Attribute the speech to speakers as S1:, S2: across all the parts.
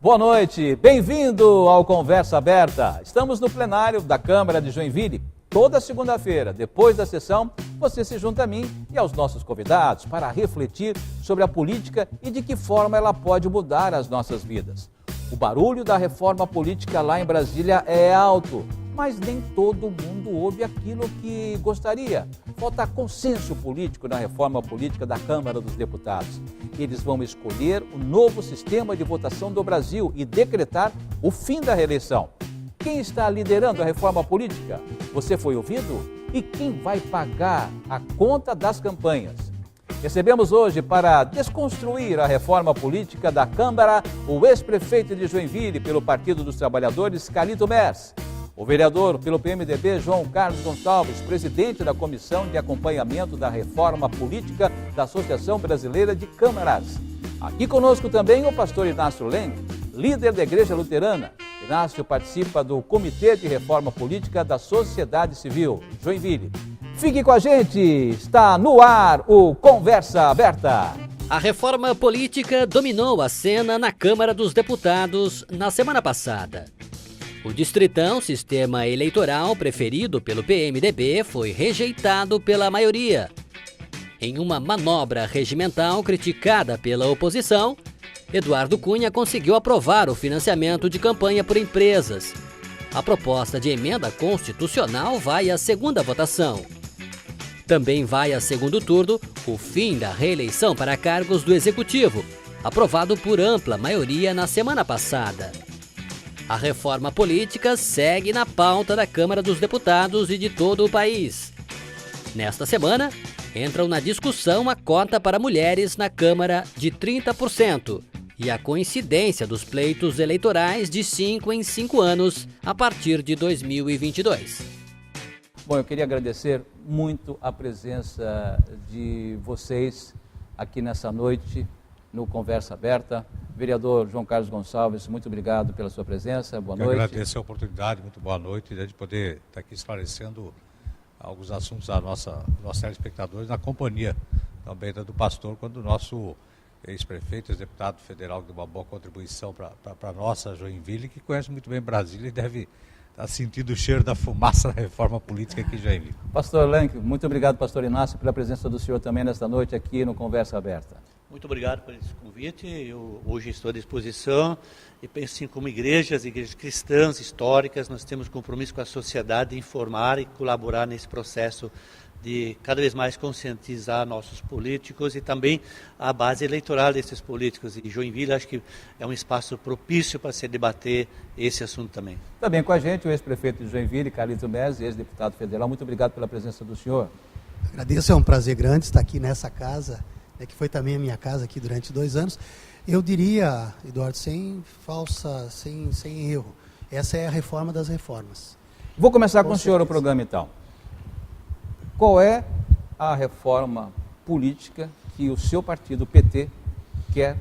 S1: Boa noite, bem-vindo ao Conversa Aberta. Estamos no plenário da Câmara de Joinville. Toda segunda-feira, depois da sessão, você se junta a mim e aos nossos convidados para refletir sobre a política e de que forma ela pode mudar as nossas vidas. O barulho da reforma política lá em Brasília é alto, mas nem todo mundo ouve aquilo que gostaria. Falta consenso político na reforma política da Câmara dos Deputados. Eles vão escolher o novo sistema de votação do Brasil e decretar o fim da reeleição. Quem está liderando a reforma política? Você foi ouvido? E quem vai pagar a conta das campanhas? Recebemos hoje, para desconstruir a reforma política da Câmara, o ex-prefeito de Joinville pelo Partido dos Trabalhadores, Carlito Mers. O vereador pelo PMDB, João Carlos Gonçalves, presidente da Comissão de Acompanhamento da Reforma Política da Associação Brasileira de Câmaras. Aqui conosco também o pastor Inácio Lenk, líder da Igreja Luterana. Inácio participa do Comitê de Reforma Política da Sociedade Civil, Joinville. Fique com a gente, está no ar o Conversa Aberta.
S2: A reforma política dominou a cena na Câmara dos Deputados na semana passada. O distritão, sistema eleitoral preferido pelo PMDB, foi rejeitado pela maioria. Em uma manobra regimental criticada pela oposição, Eduardo Cunha conseguiu aprovar o financiamento de campanha por empresas. A proposta de emenda constitucional vai à segunda votação. Também vai a segundo turno o fim da reeleição para cargos do Executivo, aprovado por ampla maioria na semana passada. A reforma política segue na pauta da Câmara dos Deputados e de todo o país. Nesta semana, entram na discussão a cota para mulheres na Câmara de 30% e a coincidência dos pleitos eleitorais de 5 em 5 anos a partir de 2022.
S1: Bom, eu queria agradecer muito a presença de vocês aqui nessa noite no Conversa Aberta. Vereador João Carlos Gonçalves, muito obrigado pela sua presença. Boa noite.
S3: Eu agradeço a oportunidade, muito boa noite, de poder estar aqui esclarecendo alguns assuntos a nossos telespectadores, na companhia também do pastor, quando o nosso ex-prefeito, ex-deputado federal, que deu uma boa contribuição para a nossa Joinville, que conhece muito bem Brasília e deve estar sentindo o cheiro da fumaça da reforma política aqui em Joinville.
S1: Pastor Lenk, muito obrigado, pastor Inácio, pela presença do senhor também nesta noite aqui no Conversa Aberta.
S4: Muito obrigado por esse convite. Eu hoje estou à disposição e penso assim, como igrejas cristãs históricas, nós temos compromisso com a sociedade de informar e colaborar nesse processo de cada vez mais conscientizar nossos políticos e também a base eleitoral desses políticos. E Joinville acho que é um espaço propício para se debater esse assunto também.
S1: Também com a gente o ex-prefeito de Joinville, Carlito Mers, ex-deputado federal. Muito obrigado pela presença do senhor.
S5: Agradeço, é um prazer grande estar aqui nessa casa, que foi também a minha casa aqui durante 2 anos. Eu diria, Eduardo, sem erro, essa é a reforma das reformas.
S1: Vou começar com o senhor o programa então. Qual é a reforma política que o seu partido, o PT, quer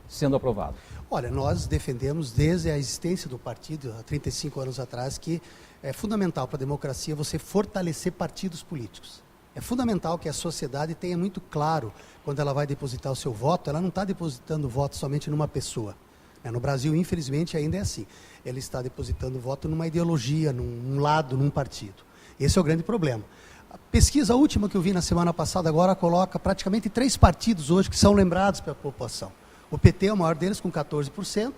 S1: sendo aprovado?
S5: Olha, nós defendemos desde a existência do partido, há 35 anos atrás, que é fundamental para a democracia você fortalecer partidos políticos. É fundamental que a sociedade tenha muito claro, quando ela vai depositar o seu voto, ela não está depositando voto somente numa pessoa. No Brasil, infelizmente, ainda é assim. Ela está depositando voto numa ideologia, num lado, num partido. Esse é o grande problema. A pesquisa última que eu vi na semana passada agora coloca praticamente 3 partidos hoje que são lembrados pela população. O PT é o maior deles, com 14%,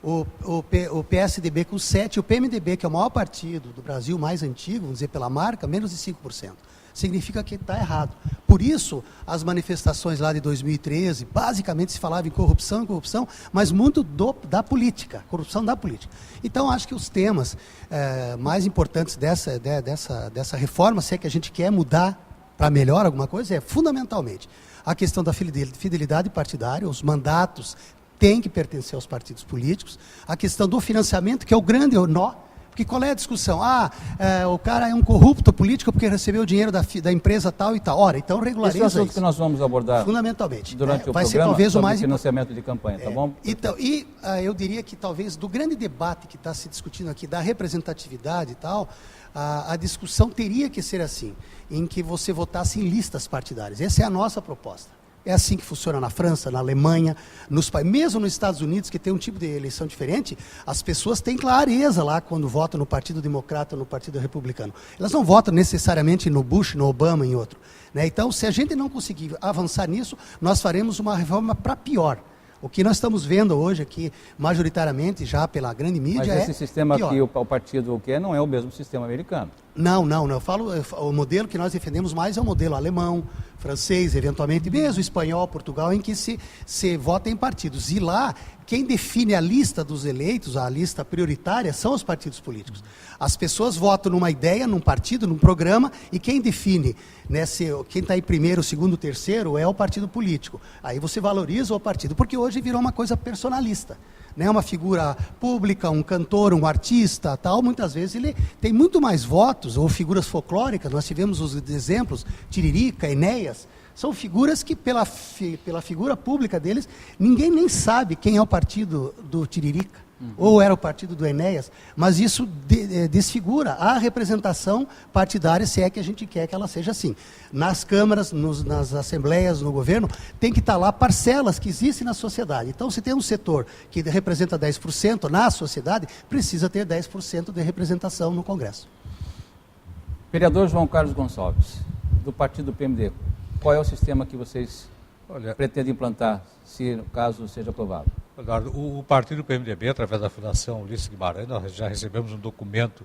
S5: o PSDB com 7%, e o PMDB, que é o maior partido do Brasil, mais antigo, vamos dizer pela marca, menos de 5%. Significa que está errado. Por isso, as manifestações lá de 2013, basicamente se falava em corrupção, mas muito da política, corrupção da política. Então, acho que os temas mais importantes dessa reforma, se é que a gente quer mudar para melhor alguma coisa, é fundamentalmente a questão da fidelidade partidária, os mandatos têm que pertencer aos partidos políticos, a questão do financiamento, que é o grande nó. Porque qual é a discussão? O cara é um corrupto político porque recebeu o dinheiro da empresa tal e tal. Ora, então regulariza isso.
S1: Esse é o assunto que nós vamos abordar
S5: fundamentalmente
S1: durante o
S5: vai
S1: programa
S5: ser talvez o mais
S1: financiamento de campanha, tá bom?
S5: Então, eu diria que talvez do grande debate que está se discutindo aqui, da representatividade e tal, a discussão teria que ser assim, em que você votasse em listas partidárias. Essa é a nossa proposta. É assim que funciona na França, na Alemanha, mesmo nos Estados Unidos, que tem um tipo de eleição diferente, as pessoas têm clareza lá quando votam no Partido Democrata ou no Partido Republicano. Elas não votam necessariamente no Bush, no Obama, em outro. Né? Então, se a gente não conseguir avançar nisso, nós faremos uma reforma para pior. O que nós estamos vendo hoje aqui, majoritariamente, já pela grande mídia,
S1: Mas esse sistema
S5: pior.
S1: que o partido quer não é o mesmo sistema americano.
S5: Não. Eu falo, o modelo que nós defendemos mais é o modelo alemão, francês, eventualmente mesmo espanhol, Portugal, em que se vota em partidos. E lá, quem define a lista dos eleitos, a lista prioritária, são os partidos políticos. As pessoas votam numa ideia, num partido, num programa, e quem define, quem está em primeiro, segundo, terceiro, é o partido político. Aí você valoriza o partido, porque hoje virou uma coisa personalista. Né, uma figura pública, um cantor, um artista, tal, muitas vezes ele tem muito mais votos, ou figuras folclóricas, nós tivemos os exemplos, Tiririca, Enéas, são figuras que pela figura pública deles, ninguém nem sabe quem é o partido do Tiririca, ou era o partido do Enéas, mas isso desfigura a representação partidária, se é que a gente quer que ela seja assim. Nas câmaras, nas assembleias, no governo, tem que estar lá parcelas que existem na sociedade. Então, se tem um setor que representa 10% na sociedade, precisa ter 10% de representação no Congresso.
S1: Vereador João Carlos Gonçalves, do partido PMDB, qual é o sistema que vocês pretendem implantar, se no caso seja aprovado?
S3: Eduardo, o partido PMDB, através da Fundação Ulisses Guimarães, nós já recebemos um documento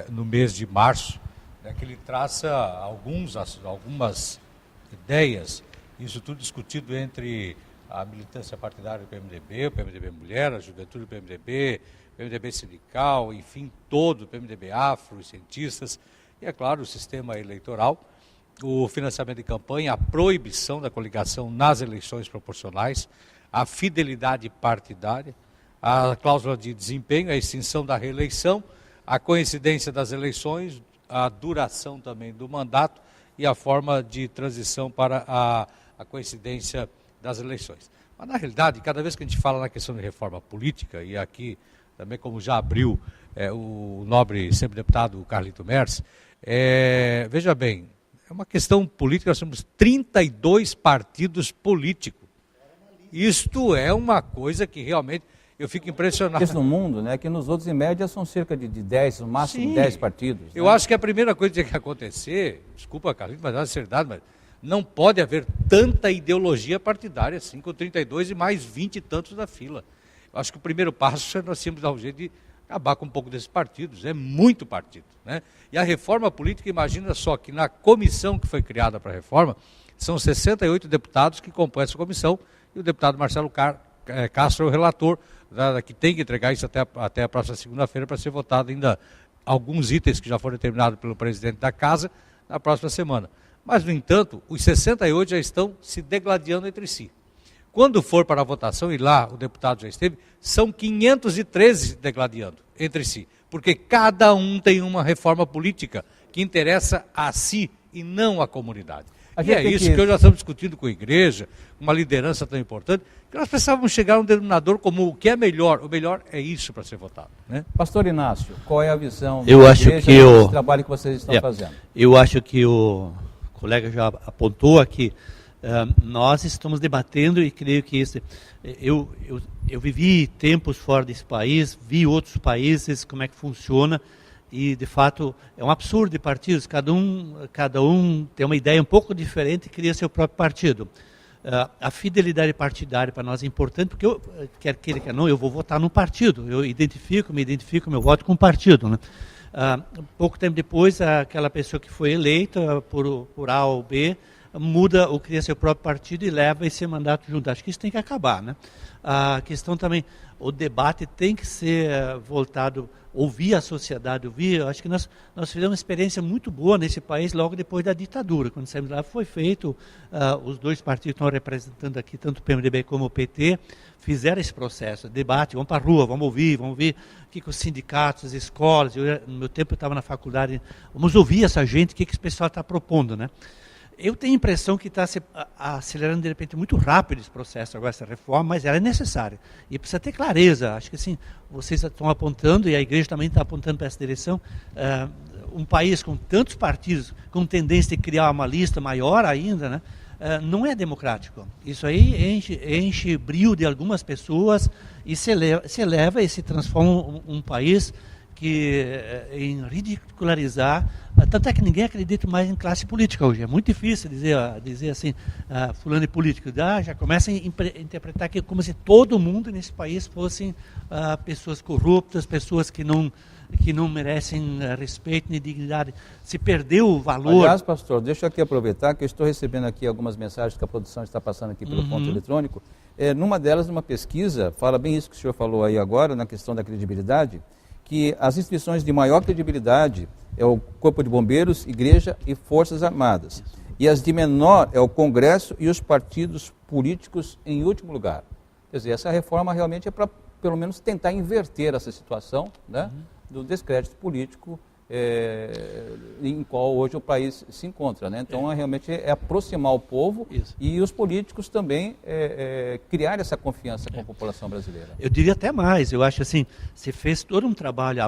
S3: no mês de março, que ele traça algumas ideias, isso tudo discutido entre a militância partidária do PMDB, o PMDB Mulher, a juventude do PMDB, PMDB sindical, enfim, todo o PMDB afro, os cientistas, e é claro, o sistema eleitoral, o financiamento de campanha, a proibição da coligação nas eleições proporcionais, a fidelidade partidária, a cláusula de desempenho, a extinção da reeleição, a coincidência das eleições, a duração também do mandato e a forma de transição para a coincidência das eleições. Mas, na realidade, cada vez que a gente fala na questão de reforma política, e aqui também como já abriu o nobre sempre deputado Carlito Merz, veja bem, é uma questão política, nós temos 32 partidos políticos. Isto é uma coisa que realmente eu fico impressionado.
S1: Isso no mundo, né? Que nos outros, em média, são cerca de 10, no máximo. Sim, 10 partidos.
S3: Eu acho que a primeira coisa que tem que acontecer, desculpa, Carlinhos, mas é verdade, mas não pode haver tanta ideologia partidária assim, com 32 e mais 20 e tantos da fila. Eu acho que o primeiro passo é nós temos que dar um jeito de acabar com um pouco desses partidos, é muito partido. Né? E a reforma política, imagina só que na comissão que foi criada para a reforma, são 68 deputados que compõem essa comissão, e o deputado Marcelo Castro é o relator, que tem que entregar isso até a próxima segunda-feira para ser votado ainda alguns itens que já foram determinados pelo presidente da Casa na próxima semana. Mas, no entanto, os 68 já estão se degladiando entre si. Quando for para a votação, e lá o deputado já esteve, são 513 degladiando entre si, porque cada um tem uma reforma política que interessa a si e não à comunidade. E é isso que nós já estamos discutindo com a igreja, uma liderança tão importante, que nós precisávamos chegar a um denominador comum. O que é melhor? O melhor é isso para ser votado. Né?
S1: Pastor Inácio, qual é a visão
S4: da igreja
S1: desse trabalho que vocês estão fazendo?
S4: Eu acho que o colega já apontou aqui, nós estamos debatendo e creio que eu vivi tempos fora desse país, vi outros países, como é que funciona, e de fato é um absurdo de partidos, cada um tem uma ideia um pouco diferente e cria seu próprio partido. A fidelidade partidária para nós é importante, porque quer queira, quer não, eu vou votar no partido, eu me identifico meu voto com o partido. Né? Pouco tempo depois, aquela pessoa que foi eleita por A ou B, muda ou cria seu próprio partido e leva esse mandato junto. Acho que isso tem que acabar. Né? A questão também, o debate tem que ser voltado, ouvir a sociedade, eu acho que nós fizemos uma experiência muito boa nesse país logo depois da ditadura. Quando saímos lá foi feito, os dois partidos estão representando aqui, tanto o PMDB como o PT, fizeram esse processo, debate, vamos para a rua, vamos ouvir o que os sindicatos, as escolas, no meu tempo eu estava na faculdade, vamos ouvir essa gente, o que esse pessoal está propondo, né? Eu tenho a impressão que está acelerando de repente muito rápido esse processo agora, essa reforma, mas ela é necessária. E precisa ter clareza. Acho que assim, vocês estão apontando, e a igreja também está apontando para essa direção, um país com tantos partidos, com tendência de criar uma lista maior ainda, né? não é democrático. Isso aí enche brilho de algumas pessoas e se eleva e se transforma um país em ridicularizar, tanto é que ninguém acredita mais em classe política hoje. É muito difícil dizer assim, fulano é político. Já começa a interpretar que como se todo mundo nesse país fossem pessoas corruptas, pessoas que não merecem respeito nem dignidade. Se perdeu o valor.
S1: Aliás, pastor, deixa eu aqui aproveitar que eu estou recebendo aqui algumas mensagens que a produção está passando aqui pelo ponto eletrônico. Numa delas, numa pesquisa, fala bem isso que o senhor falou aí agora, na questão da credibilidade, que as instituições de maior credibilidade é o Corpo de Bombeiros, Igreja e Forças Armadas. E as de menor é o Congresso e os partidos políticos em último lugar. Quer dizer, essa reforma realmente é para, pelo menos, tentar inverter essa situação, né, do descrédito político em qual hoje o país se encontra, né? Então, realmente é aproximar o povo e os políticos também criar essa confiança com a população brasileira.
S4: Eu diria até mais, eu acho assim, se fez todo um trabalho,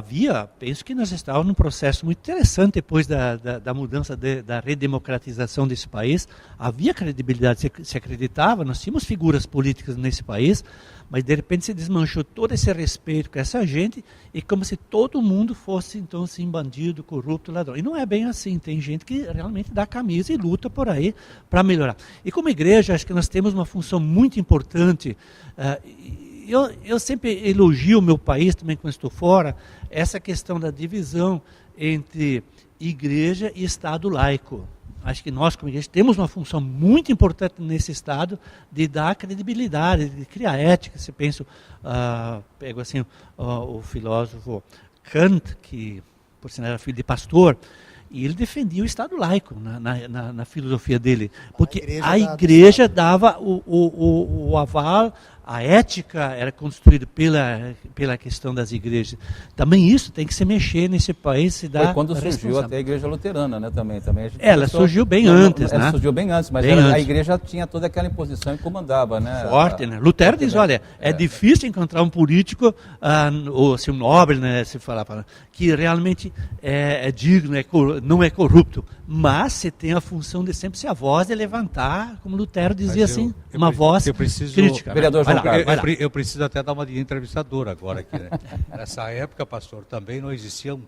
S4: penso que nós estávamos num processo muito interessante depois da mudança, da redemocratização desse país, havia credibilidade, se acreditava, nós tínhamos figuras políticas nesse país, mas de repente se desmanchou todo esse respeito com essa gente e como se todo mundo fosse então assim bandido, corrupto, ladrão. E não é bem assim, tem gente que realmente dá camisa e luta por aí para melhorar. E como igreja, acho que nós temos uma função muito importante. Eu sempre elogio o meu país, também quando estou fora, essa questão da divisão entre igreja e Estado laico. Acho que nós, como igreja, temos uma função muito importante nesse Estado de dar credibilidade, de criar ética. Se penso, pego assim, o filósofo Kant, que por sinal era filho de pastor, e ele defendia o Estado laico na filosofia dele, porque a igreja dava o aval, a ética era construída pela questão das igrejas. Também isso tem que se mexer nesse país, se dá.
S1: Foi quando surgiu até a igreja luterana, né, também
S4: ela surgiu bem antes, né?
S1: Ela surgiu bem antes, mas a igreja tinha toda aquela imposição e comandava, né?
S4: Forte, né? Lutero diz, olha, é difícil encontrar um político, ou assim, um nobre, né, se falar, que realmente é digno, não é corrupto, mas você tem a função de sempre ser a voz de levantar, como Lutero dizia uma voz crítica.
S1: Vereador João Carlos.
S3: Eu preciso até dar uma de entrevistador agora aqui, né? Nessa época, pastor, também não existiam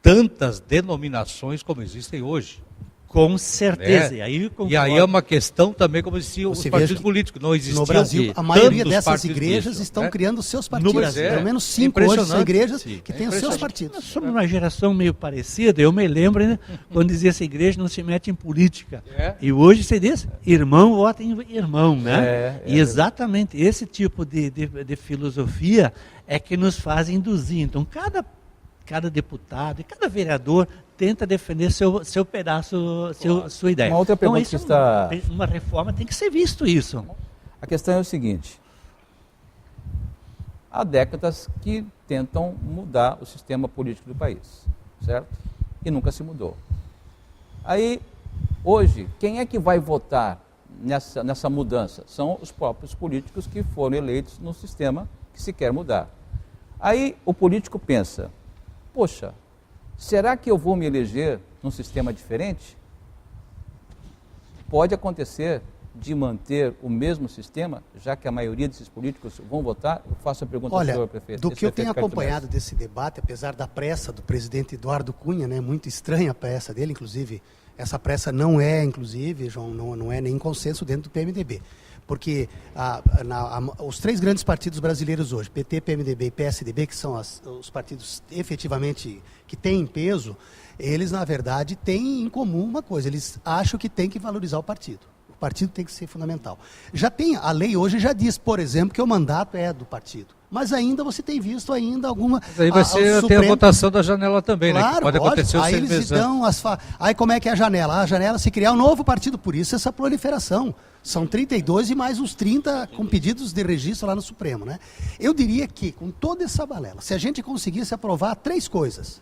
S3: tantas denominações como existem hoje.
S4: Com certeza.
S3: Né? E aí é uma questão também como existiam os partidos políticos. Não existiam.
S5: No Brasil, a maioria dessas igrejas estão criando seus partidos. Pelo menos 5 hoje são igrejas que têm os seus partidos.
S4: Nós somos uma geração meio parecida. Eu me lembro, né, quando dizia essa igreja não se mete em política. E hoje você diz, irmão vota em irmão. Né? E exatamente esse tipo de filosofia é que nos faz induzir. Então, cada deputado e cada vereador tenta defender seu pedaço, sua ideia.
S1: Uma outra pergunta
S4: então, uma reforma tem que ser visto isso.
S1: A questão é o seguinte: há décadas que tentam mudar o sistema político do país, certo? E nunca se mudou. Aí, hoje, quem é que vai votar nessa mudança? São os próprios políticos que foram eleitos no sistema que se quer mudar. Aí o político pensa, poxa, será que eu vou me eleger num sistema diferente? Pode acontecer de manter o mesmo sistema, já que a maioria desses políticos vão votar? Eu faço a pergunta ao senhor prefeito.
S5: Do que eu tenho acompanhado desse debate, apesar da pressa do presidente Eduardo Cunha, né, muito estranha a pressa dele, inclusive, essa pressa não é, inclusive, João, não é nem consenso dentro do PMDB. Porque os 3 grandes partidos brasileiros hoje, PT, PMDB e PSDB, que são os partidos efetivamente que têm peso, eles, na verdade, têm em comum uma coisa: eles acham que tem que valorizar o partido. O partido tem que ser fundamental. A lei hoje já diz, por exemplo, que o mandato é do partido. Mas ainda você tem visto alguma...
S3: Mas aí vai ser até a votação da janela também,
S5: claro,
S3: né? Pode acontecer
S5: aí eles dão Aí como é que é a janela? A janela se criar um novo partido, por isso essa proliferação. São 32 e mais uns 30 com pedidos de registro lá no Supremo, né? Eu diria que, com toda essa balela, se a gente conseguisse aprovar 3 coisas.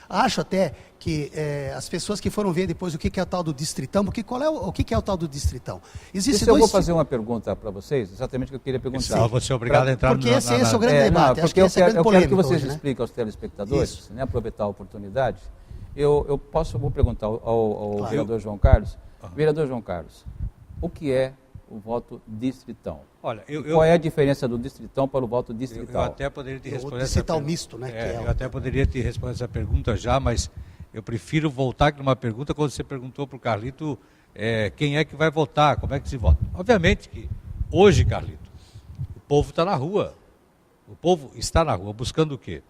S5: Acho até que as pessoas que foram ver depois o que é o tal do distritão, porque o que é o tal do distritão?
S1: Eu vou fazer uma pergunta para vocês, exatamente o que eu queria perguntar.
S3: Eu vou ser obrigado a entrar
S5: porque esse é o grande debate.
S1: Porque eu quero que vocês expliquem aos telespectadores, né, aproveitar a oportunidade. Vou perguntar ao vereador João Carlos. Vereador João Carlos, o que é o voto distritão?
S3: Olha,
S1: Qual é a diferença do distritão para o voto
S3: eu
S1: distrital?
S3: até poderia te responder
S5: O
S3: essa
S5: distrital
S3: pergunta.
S5: misto, né?
S3: Eu até poderia te responder essa pergunta já, mas eu prefiro voltar aqui numa pergunta quando você perguntou para o Carlito quem é que vai votar, como é que se vota. Obviamente que hoje, Carlito, o povo está na rua. O povo está na rua buscando o quê?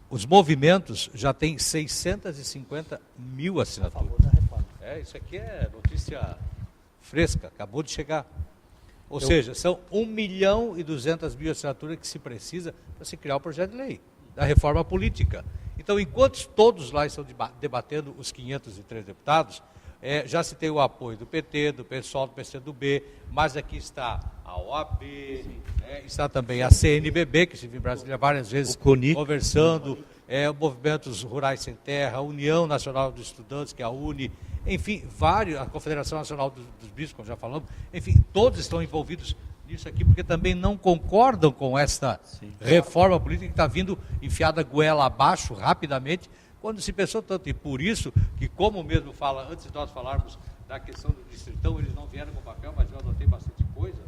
S3: Os movimentos já têm 650 mil assinaturas. Isso aqui é notícia fresca, acabou de chegar. Ou seja, são 1.200.000 assinaturas que se precisa para se criar o projeto de lei da reforma política. Então, enquanto todos lá estão debatendo os 503 deputados, já se tem o apoio do PT, do PSOL, do PCdoB, mas aqui está a OAB, está também a CNBB, que esteve em Brasília várias vezes conversando, movimentos rurais sem terra, a União Nacional dos Estudantes, que é a UNE, enfim, a Confederação Nacional dos Bispos, como já falamos, enfim, todos estão envolvidos nisso aqui, porque também não concordam com esta reforma política que está vindo enfiada goela abaixo rapidamente, quando se pensou tanto. E por isso que, como mesmo fala, antes de nós falarmos da questão do distritão, eles não vieram com papel, mas eu anotei bastante coisa,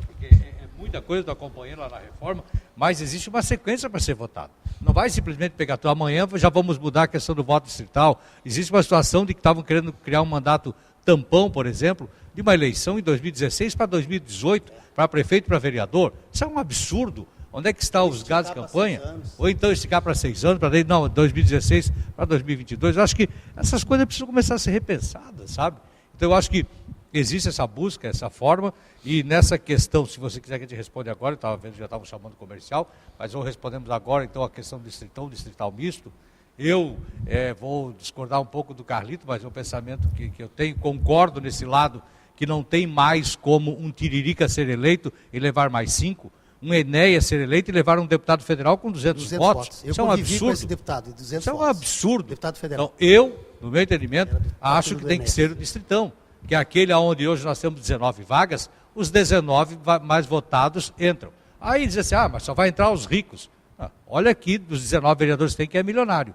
S3: porque é muita coisa, estou acompanhando lá na reforma, mas existe uma sequência para ser votada. Não vai simplesmente pegar amanhã, já vamos mudar a questão do voto distrital. Existe uma situação de que estavam querendo criar um mandato tampão, por exemplo, de uma eleição em 2016 para 2018, para prefeito e para vereador. Isso é um absurdo. Onde é que estão os gastos de campanha? Ou então esticar para 6 anos, para 2016 para 2022. Eu acho que essas coisas precisam começar a ser repensadas, sabe? Então eu acho que existe essa busca, essa forma, e nessa questão, se você quiser que a gente responda agora, eu estava vendo que já estavam chamando comercial, mas nós respondemos agora, então, a questão do distrital misto. Eu vou discordar um pouco do Carlito, mas é um pensamento que eu tenho, concordo nesse lado, que não tem mais como um Tiririca ser eleito e levar mais 5, um Enéas ser eleito e levar um deputado federal com 200 votos. Isso é um absurdo. Com esse
S5: deputado, 200
S3: Isso é um absurdo.
S5: Deputado federal.
S3: Então, no meu entendimento, acho que tem que ser o distritão, que é aquele onde hoje nós temos 19 vagas, os 19 mais votados entram. Aí diz assim, mas só vai entrar os ricos. Olha aqui, dos 19 vereadores tem que é milionário.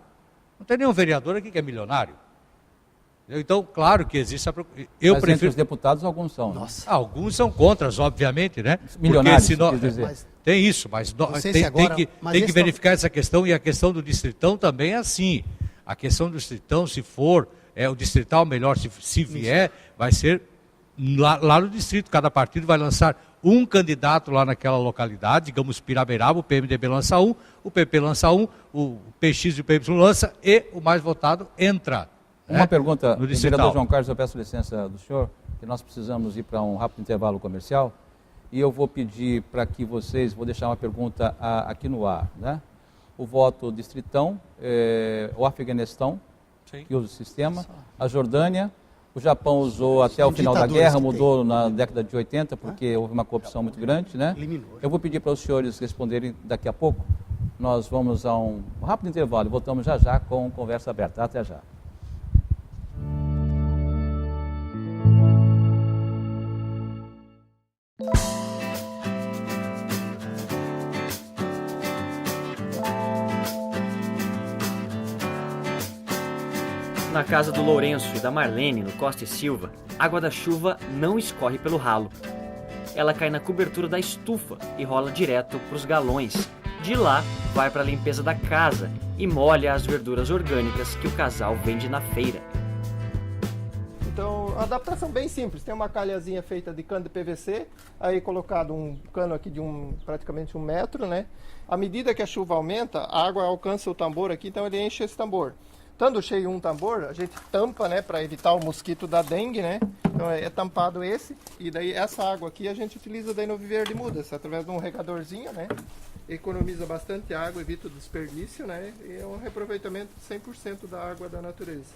S3: Não tem nenhum vereador aqui que é milionário. Então, claro que existe
S1: Mas entre os deputados, alguns são. Né?
S3: Alguns são contras, obviamente, né?
S1: Milionários,
S3: tem isso, mas tem que verificar essa questão, e a questão do distritão também é assim. A questão do distritão, se for o distrital, melhor, se vier, vai ser lá no distrito. Cada partido vai lançar um candidato lá naquela localidade, digamos Piraberaba, o PMDB lança um, o PP lança um, o PX e o PY lança, e o mais votado entra.
S1: Uma pergunta, vereador João Carlos, eu peço licença do senhor, que nós precisamos ir para um rápido intervalo comercial, e eu vou pedir para que vocês, vou deixar uma pergunta aqui no ar, né? O voto distritão, o Afeganistão, que usa o sistema, a Jordânia, o Japão usou até o final da guerra, mudou na década de 80, porque houve uma corrupção muito grande, né? Eu vou pedir para os senhores responderem daqui a pouco. Nós vamos a um rápido intervalo e voltamos já já com Conversa Aberta. Até já.
S6: Na casa do Lourenço e da Marlene, no Costa e Silva, a água da chuva não escorre pelo ralo. Ela cai na cobertura da estufa e rola direto para os galões. De lá, vai para a limpeza da casa e molha as verduras orgânicas que o casal vende na feira.
S7: Então, a adaptação bem simples. Tem uma calhazinha feita de cano de PVC, aí colocado um cano aqui de praticamente 1 metro, né? À medida que a chuva aumenta, a água alcança o tambor aqui, então ele enche esse tambor. Estando cheio um tambor, a gente tampa, né, para evitar o mosquito da dengue, né? Então é tampado esse, e daí essa água aqui a gente utiliza daí no viveiro de mudas, através de um regadorzinho, né? Economiza bastante água, evita o desperdício, né? E é um reaproveitamento de 100% da água da natureza.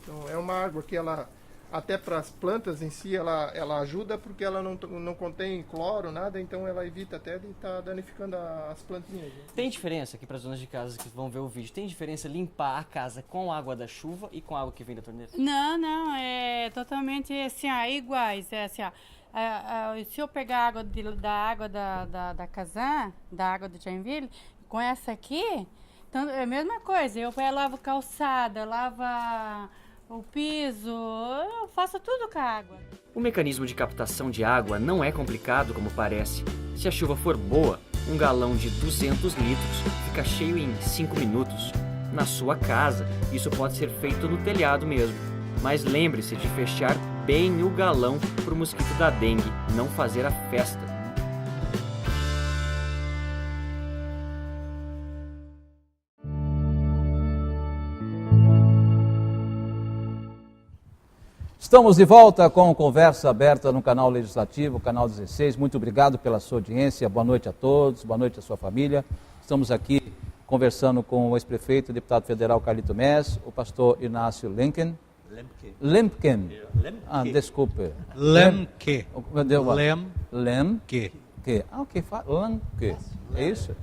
S7: Então é uma água que ela, até para as plantas em si, ela ajuda porque ela não contém cloro, nada, então ela evita até de estar danificando as plantinhas. Né?
S6: Tem diferença aqui para as donas de casa que vão ver o vídeo? Tem diferença limpar a casa com água da chuva e com água que vem da torneira?
S8: Não, é totalmente assim, iguais. É assim, se eu pegar a água da água da Kazan, da água do Joinville, com essa aqui, então é a mesma coisa. Eu lavo calçada, lavo o piso, eu faço tudo com a água.
S6: O mecanismo de captação de água não é complicado como parece. Se a chuva for boa, um galão de 200 litros fica cheio em 5 minutos. Na sua casa, isso pode ser feito no telhado mesmo. Mas lembre-se de fechar bem o galão para o mosquito da dengue não fazer a festa.
S1: Estamos de volta com Conversa Aberta no canal Legislativo, canal 16. Muito obrigado pela sua audiência. Boa noite a todos, boa noite à sua família. Estamos aqui conversando com o ex-prefeito, deputado federal Carlito Mess, o pastor Inácio Lemken. Lemken. Ah, desculpe.
S3: Lemke.
S1: Lemke. Ah, ok. Lemke. É isso?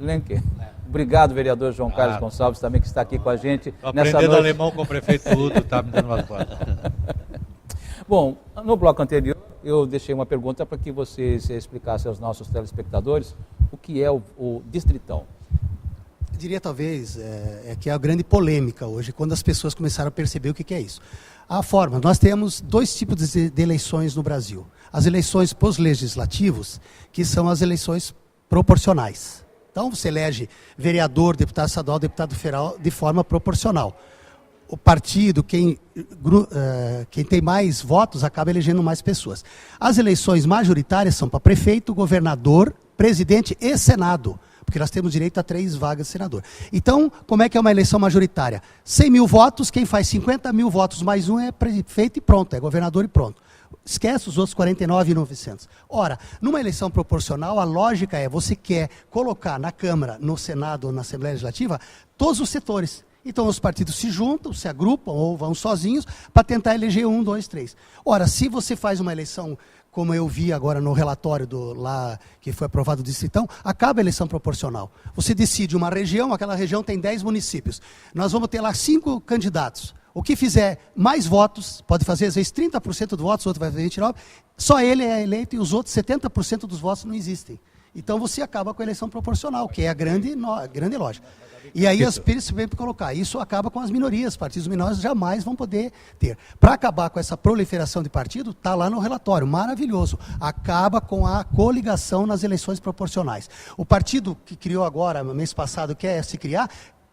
S1: Lemke. Obrigado, vereador João Carlos Gonçalves, também que está aqui com a gente.
S3: Aprendendo alemão com o prefeito Udo, está me dando umas boas.
S1: Bom, no bloco anterior, eu deixei uma pergunta para que vocês explicassem aos nossos telespectadores o que é o Distritão.
S5: Eu diria talvez que é a grande polêmica hoje, quando as pessoas começaram a perceber o que é isso. A forma, nós temos dois tipos de eleições no Brasil. As eleições para os legislativos, que são as eleições proporcionais. Então você elege vereador, deputado estadual, deputado federal de forma proporcional. O partido, quem tem mais votos, acaba elegendo mais pessoas. As eleições majoritárias são para prefeito, governador, presidente e senado, porque nós temos direito a 3 vagas de senador. Então, como é que é uma eleição majoritária? 100 mil votos, quem faz 50 mil votos mais um é prefeito e pronto, é governador e pronto. Esquece os outros 49.900. Ora, numa eleição proporcional, a lógica é você quer colocar na Câmara, no Senado ou na Assembleia Legislativa todos os setores. Então os partidos se juntam, se agrupam ou vão sozinhos para tentar eleger 1, 2, 3. Ora, se você faz uma eleição, como eu vi agora no relatório lá que foi aprovado do Distritão, acaba a eleição proporcional. Você decide uma região, aquela região tem 10 municípios. Nós vamos ter lá 5 candidatos. O que fizer mais votos, pode fazer às vezes 30% dos votos, o outro vai fazer 29%, só ele é eleito e os outros 70% dos votos não existem. Então você acaba com a eleição proporcional, que é a grande lógica. E aí as pessoas vêm para colocar, isso acaba com as minorias, partidos menores jamais vão poder ter. Para acabar com essa proliferação de partido, está lá no relatório, maravilhoso. Acaba com a coligação nas eleições proporcionais. O partido que criou agora, mês passado, quer se criar,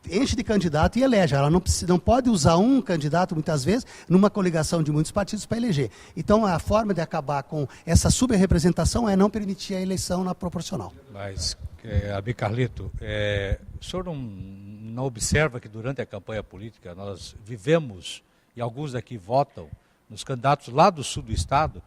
S5: enche de candidato e elege. Ela não pode usar um candidato, muitas vezes, numa coligação de muitos partidos para eleger. Então, a forma de acabar com essa subrepresentação é não permitir a eleição na proporcional.
S3: Mas, Abi Carlito, o senhor não observa que durante a campanha política nós vivemos, e alguns aqui votam, nos candidatos lá do sul do estado,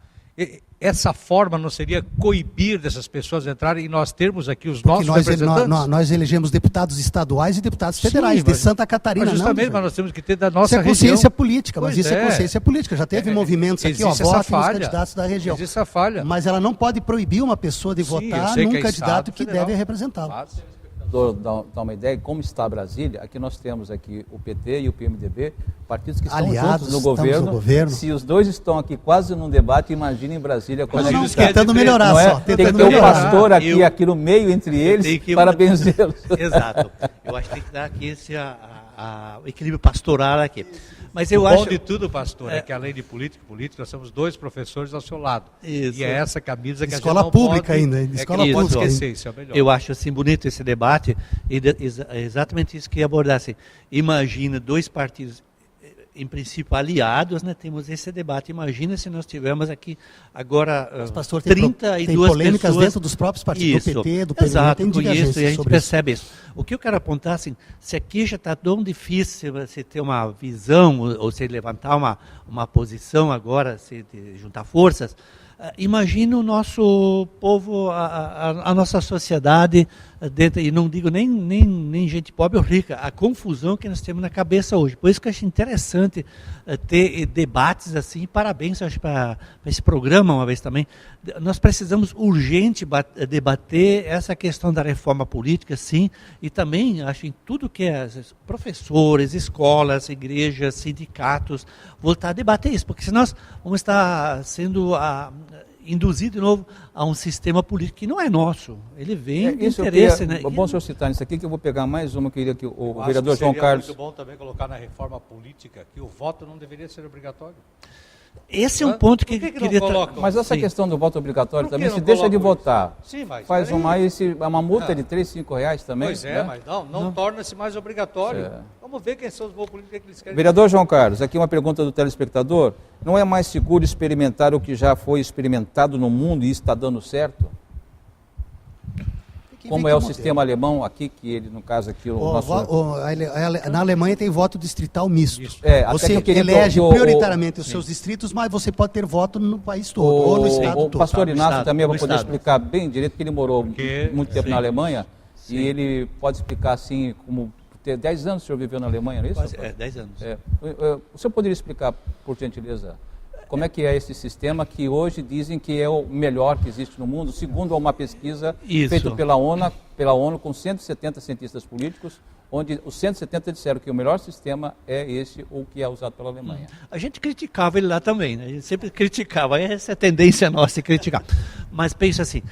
S3: essa forma não seria coibir dessas pessoas entrarem e nós termos aqui os nossos representantes?
S5: Nós elegemos deputados estaduais e deputados federais, de Santa Catarina.
S3: Mas justamente, mas nós temos que ter da nossa região.
S5: Isso é consciência política, mas isso é consciência política. Já teve movimentos aqui, votem nos candidatos da região.
S3: Existe essa falha.
S5: Mas ela não pode proibir uma pessoa de votar num candidato que deve representá-lo.
S1: Dar uma ideia de como está Brasília, aqui nós temos aqui o PT e o PMDB, partidos que estão
S5: aliados,
S1: juntos no governo. Se os dois estão aqui quase num debate, imagine em Brasília como é que está.
S5: Tentando melhorar só.
S1: Tem que ter um pastor aqui no meio entre eles para benzê-los.
S4: Exato. Eu acho que tem que dar aqui o equilíbrio pastoral aqui. Mas eu
S3: bom de tudo, pastor, é que além de político, nós somos 2 professores ao seu lado.
S4: Isso.
S3: E é essa camisa que
S5: escola
S3: a gente não
S5: pública
S3: pode,
S5: ainda, escola pública.
S3: Esquecer, isso é melhor.
S4: Eu acho assim bonito esse debate e é exatamente isso que ia abordar. Assim, imagina 2 partidos, em princípio, aliados, né? Temos esse debate. Imagina se nós tivermos aqui agora 32
S5: tem polêmicas
S4: pessoas
S5: dentro dos próprios partidos, do PT, do PMDB.
S4: Exato, tem isso, e a gente percebe isso. O que eu quero apontar, assim, se aqui já está tão difícil você ter uma visão, ou se levantar uma posição agora, se juntar forças, imagina o nosso povo, a nossa sociedade, dentro, e não digo nem gente pobre ou rica, a confusão que nós temos na cabeça hoje. Por isso que eu acho interessante ter debates assim, parabéns para esse programa uma vez também. Nós precisamos urgente debater essa questão da reforma política, sim, e também acho em tudo que é professores, escolas, igrejas, sindicatos, voltar a debater isso, porque senão nós vamos estar sendo induzir de novo a um sistema político que não é nosso. Ele vem de
S1: Isso
S4: interesse.
S1: é bom o senhor citar nisso aqui, que eu vou pegar mais uma, queria que o
S3: Eu
S1: vereador
S3: acho que
S1: João Carlos...
S3: seria muito bom também colocar na reforma política que o voto não deveria ser obrigatório.
S4: Esse é um ponto que,
S3: Por que
S4: queria
S3: não colocam?
S1: Mas essa
S4: Sim.
S1: questão do voto obrigatório
S3: Por que
S1: também,
S3: não
S1: se deixa de
S3: colocam isso?
S1: votar,
S3: Sim, mas
S1: faz
S3: peraí.
S1: uma multa de 3, 5 reais também.
S3: Pois é,
S1: né?
S3: mas não torna-se mais obrigatório.
S1: É.
S3: Vamos ver quem são os bons políticos que eles querem.
S1: Vereador João Carlos, aqui uma pergunta do telespectador. Não é mais seguro experimentar o que já foi experimentado no mundo e está dando certo? Como é o sistema alemão aqui, que ele, no caso aqui, o nosso...
S5: Na Alemanha tem voto distrital misto.
S1: Até
S5: Você
S1: que eu queria
S5: elege
S1: que
S5: prioritariamente os seus distritos, mas você pode ter voto no país todo, ou no estado todo.
S1: O pastor Inácio
S4: estado,
S1: também
S4: no
S1: vai poder
S4: estado.
S1: explicar bem direito, porque ele morou muito tempo
S4: Sim.
S1: na Alemanha, e ele pode explicar assim, como... 10 anos o senhor viveu na Alemanha, não é isso?
S4: Quase, 10 anos.
S1: O senhor poderia explicar, por gentileza, como é que é esse sistema que hoje dizem que é o melhor que existe no mundo, segundo uma pesquisa feita pela ONU com 170 cientistas políticos, onde os 170 disseram que o melhor sistema é esse, o que é usado pela Alemanha.
S4: A gente criticava ele lá também, né? A gente sempre criticava, essa é a tendência nossa de criticar. Mas pensa assim,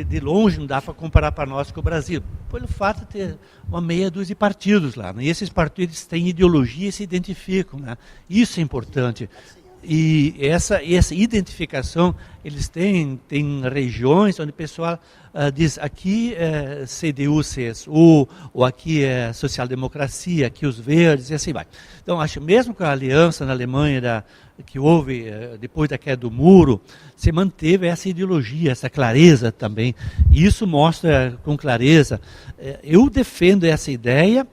S4: de longe não dá para comparar para nós com o Brasil, pelo fato de ter uma meia dúzia de partidos lá, né? E esses partidos têm ideologia e se identificam, né? Isso é importante. E essa identificação, eles têm regiões onde o pessoal diz, aqui é CDU, CSU, ou aqui é social-democracia, aqui os verdes, e assim vai. Então, acho mesmo com a aliança na Alemanha que houve depois da queda do muro, se manteve essa ideologia, essa clareza também. E isso mostra com clareza. Eu defendo essa ideia,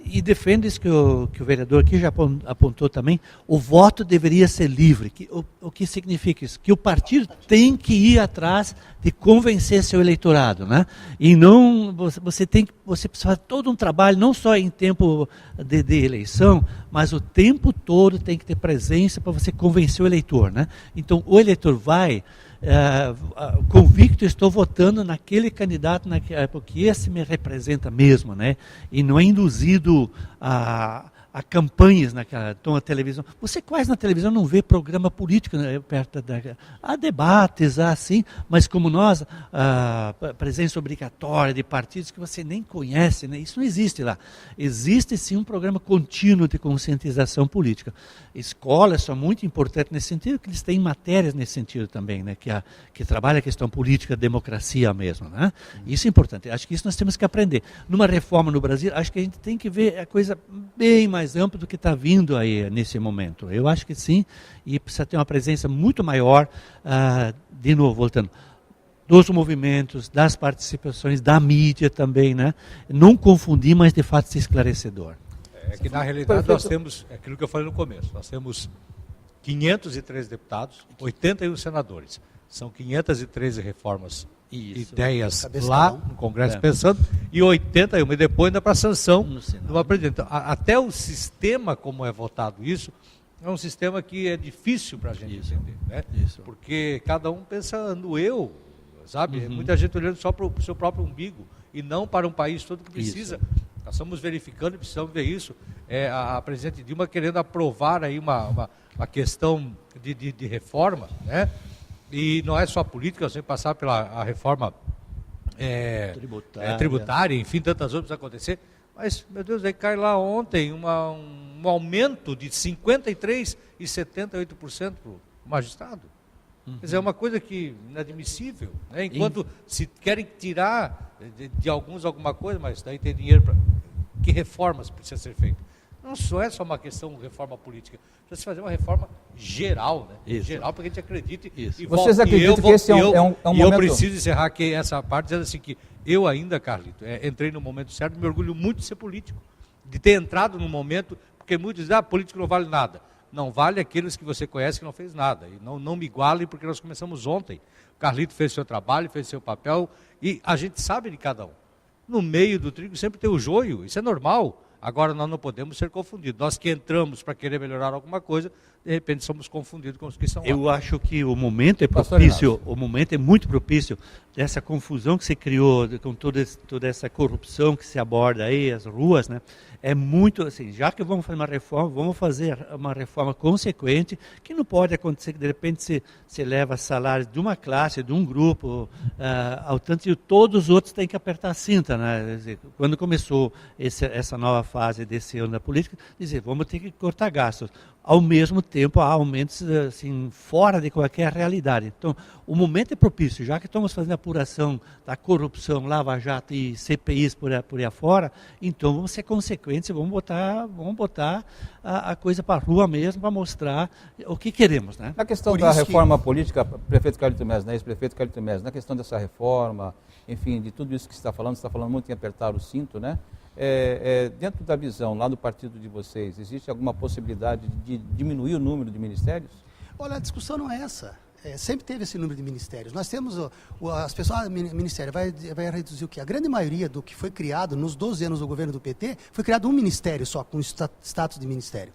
S4: e defendo isso que o vereador aqui já apontou também, o voto deveria ser livre. O que significa isso? Que o partido tem que ir atrás de convencer seu eleitorado, né? E não, você precisa fazer todo um trabalho, não só em tempo de eleição, mas o tempo todo tem que ter presença para você convencer o eleitor, né? Então, o eleitor vai... convicto, estou votando naquele candidato, porque esse me representa mesmo, né? E não é induzido a campanhas na televisão. Você quase na televisão não vê programa político, né, perto há debates, assim, mas como nós, a presença obrigatória de partidos que você nem conhece, né? Isso não existe lá. Existe sim um programa contínuo de conscientização política. Escolas são muito importantes nesse sentido, que eles têm matérias nesse sentido também, né? Que trabalha a questão política, democracia mesmo, né? Isso é importante. Acho que isso nós temos que aprender. Numa reforma no Brasil, acho que a gente tem que ver a coisa bem mais ampla do que está vindo aí nesse momento. Eu acho que sim, e precisa ter uma presença muito maior, de novo, voltando, dos movimentos, das participações, da mídia também, né? Não confundir, mas de fato ser esclarecedor.
S3: É que na realidade nós temos, é aquilo que eu falei no começo, nós temos 503 deputados, 81 senadores. São 513 reformas, ideias lá no Congresso pensando, e 81, e depois ainda para sanção do presidente. Então, até o sistema como é votado isso, é um sistema que é difícil para a gente entender, né? Porque cada um pensa no eu, sabe? Muita gente olhando só para o seu próprio umbigo, e não para um país todo que precisa. Nós estamos verificando e precisamos ver isso. A presidente Dilma querendo aprovar aí uma questão de reforma, né? E não é só política, nós temos que passar pela reforma tributária, enfim, tantas outras acontecer. Mas, meu Deus, aí cai lá ontem um aumento de 53% e 78% para o magistrado. Quer dizer, é uma coisa que inadmissível, né? Enquanto se querem tirar de alguns alguma coisa, mas daí tem dinheiro para... Que reformas precisam ser feitas? Não só é só uma questão de reforma política, precisa se fazer uma reforma geral, né? Geral, para que a gente acredite. E
S1: vocês acreditam que esse é um momento...
S3: eu preciso encerrar aqui essa parte dizendo assim que eu ainda, Carlito, entrei no momento certo, me orgulho muito de ser político, de ter entrado no momento, porque muitos dizem, político não vale nada. Não vale aqueles que você conhece que não fez nada. E não me igualem, porque nós começamos ontem. O Carlito fez seu trabalho, fez seu papel, e a gente sabe de cada um. No meio do trigo sempre tem o joio, isso é normal. Agora nós não podemos ser confundidos. Nós que entramos para querer melhorar alguma coisa, de repente somos confundidos com os que são lá.
S4: Eu acho que o momento é
S1: Pastor
S4: propício,
S1: Inácio.
S4: o momento é muito propício dessa confusão que se criou com toda essa corrupção que se aborda aí, as ruas, né? É muito assim, já que vamos fazer uma reforma consequente, que não pode acontecer que de repente se leva salários de uma classe, de um grupo, ao tanto que todos os outros têm que apertar a cinta, né? Quer dizer, quando começou essa nova fase desse ano da política, dizer, vamos ter que cortar gastos. Ao mesmo tempo, há aumentos assim, fora de qualquer realidade. Então, o momento é propício, já que estamos fazendo a apuração da corrupção, Lava Jato e CPIs por aí afora, então vamos ser consequentes, vamos botar a coisa para a rua mesmo, para mostrar o que queremos. Né?
S1: Na questão
S5: Por
S1: da
S5: isso
S1: reforma política, prefeito Carlito Mezzi, né, ex-prefeito Carlito Mezzi, na questão dessa reforma, enfim, de tudo isso que você está falando muito em apertar o cinto, né? Dentro da visão lá do partido de vocês, existe alguma possibilidade de diminuir o número de ministérios?
S5: Olha, a discussão não é essa. Sempre teve esse número de ministérios. Nós temos as pessoas, o ministério vai reduzir o quê? A grande maioria do que foi criado nos 12 anos do governo do PT, foi criado um ministério só, com status de ministério.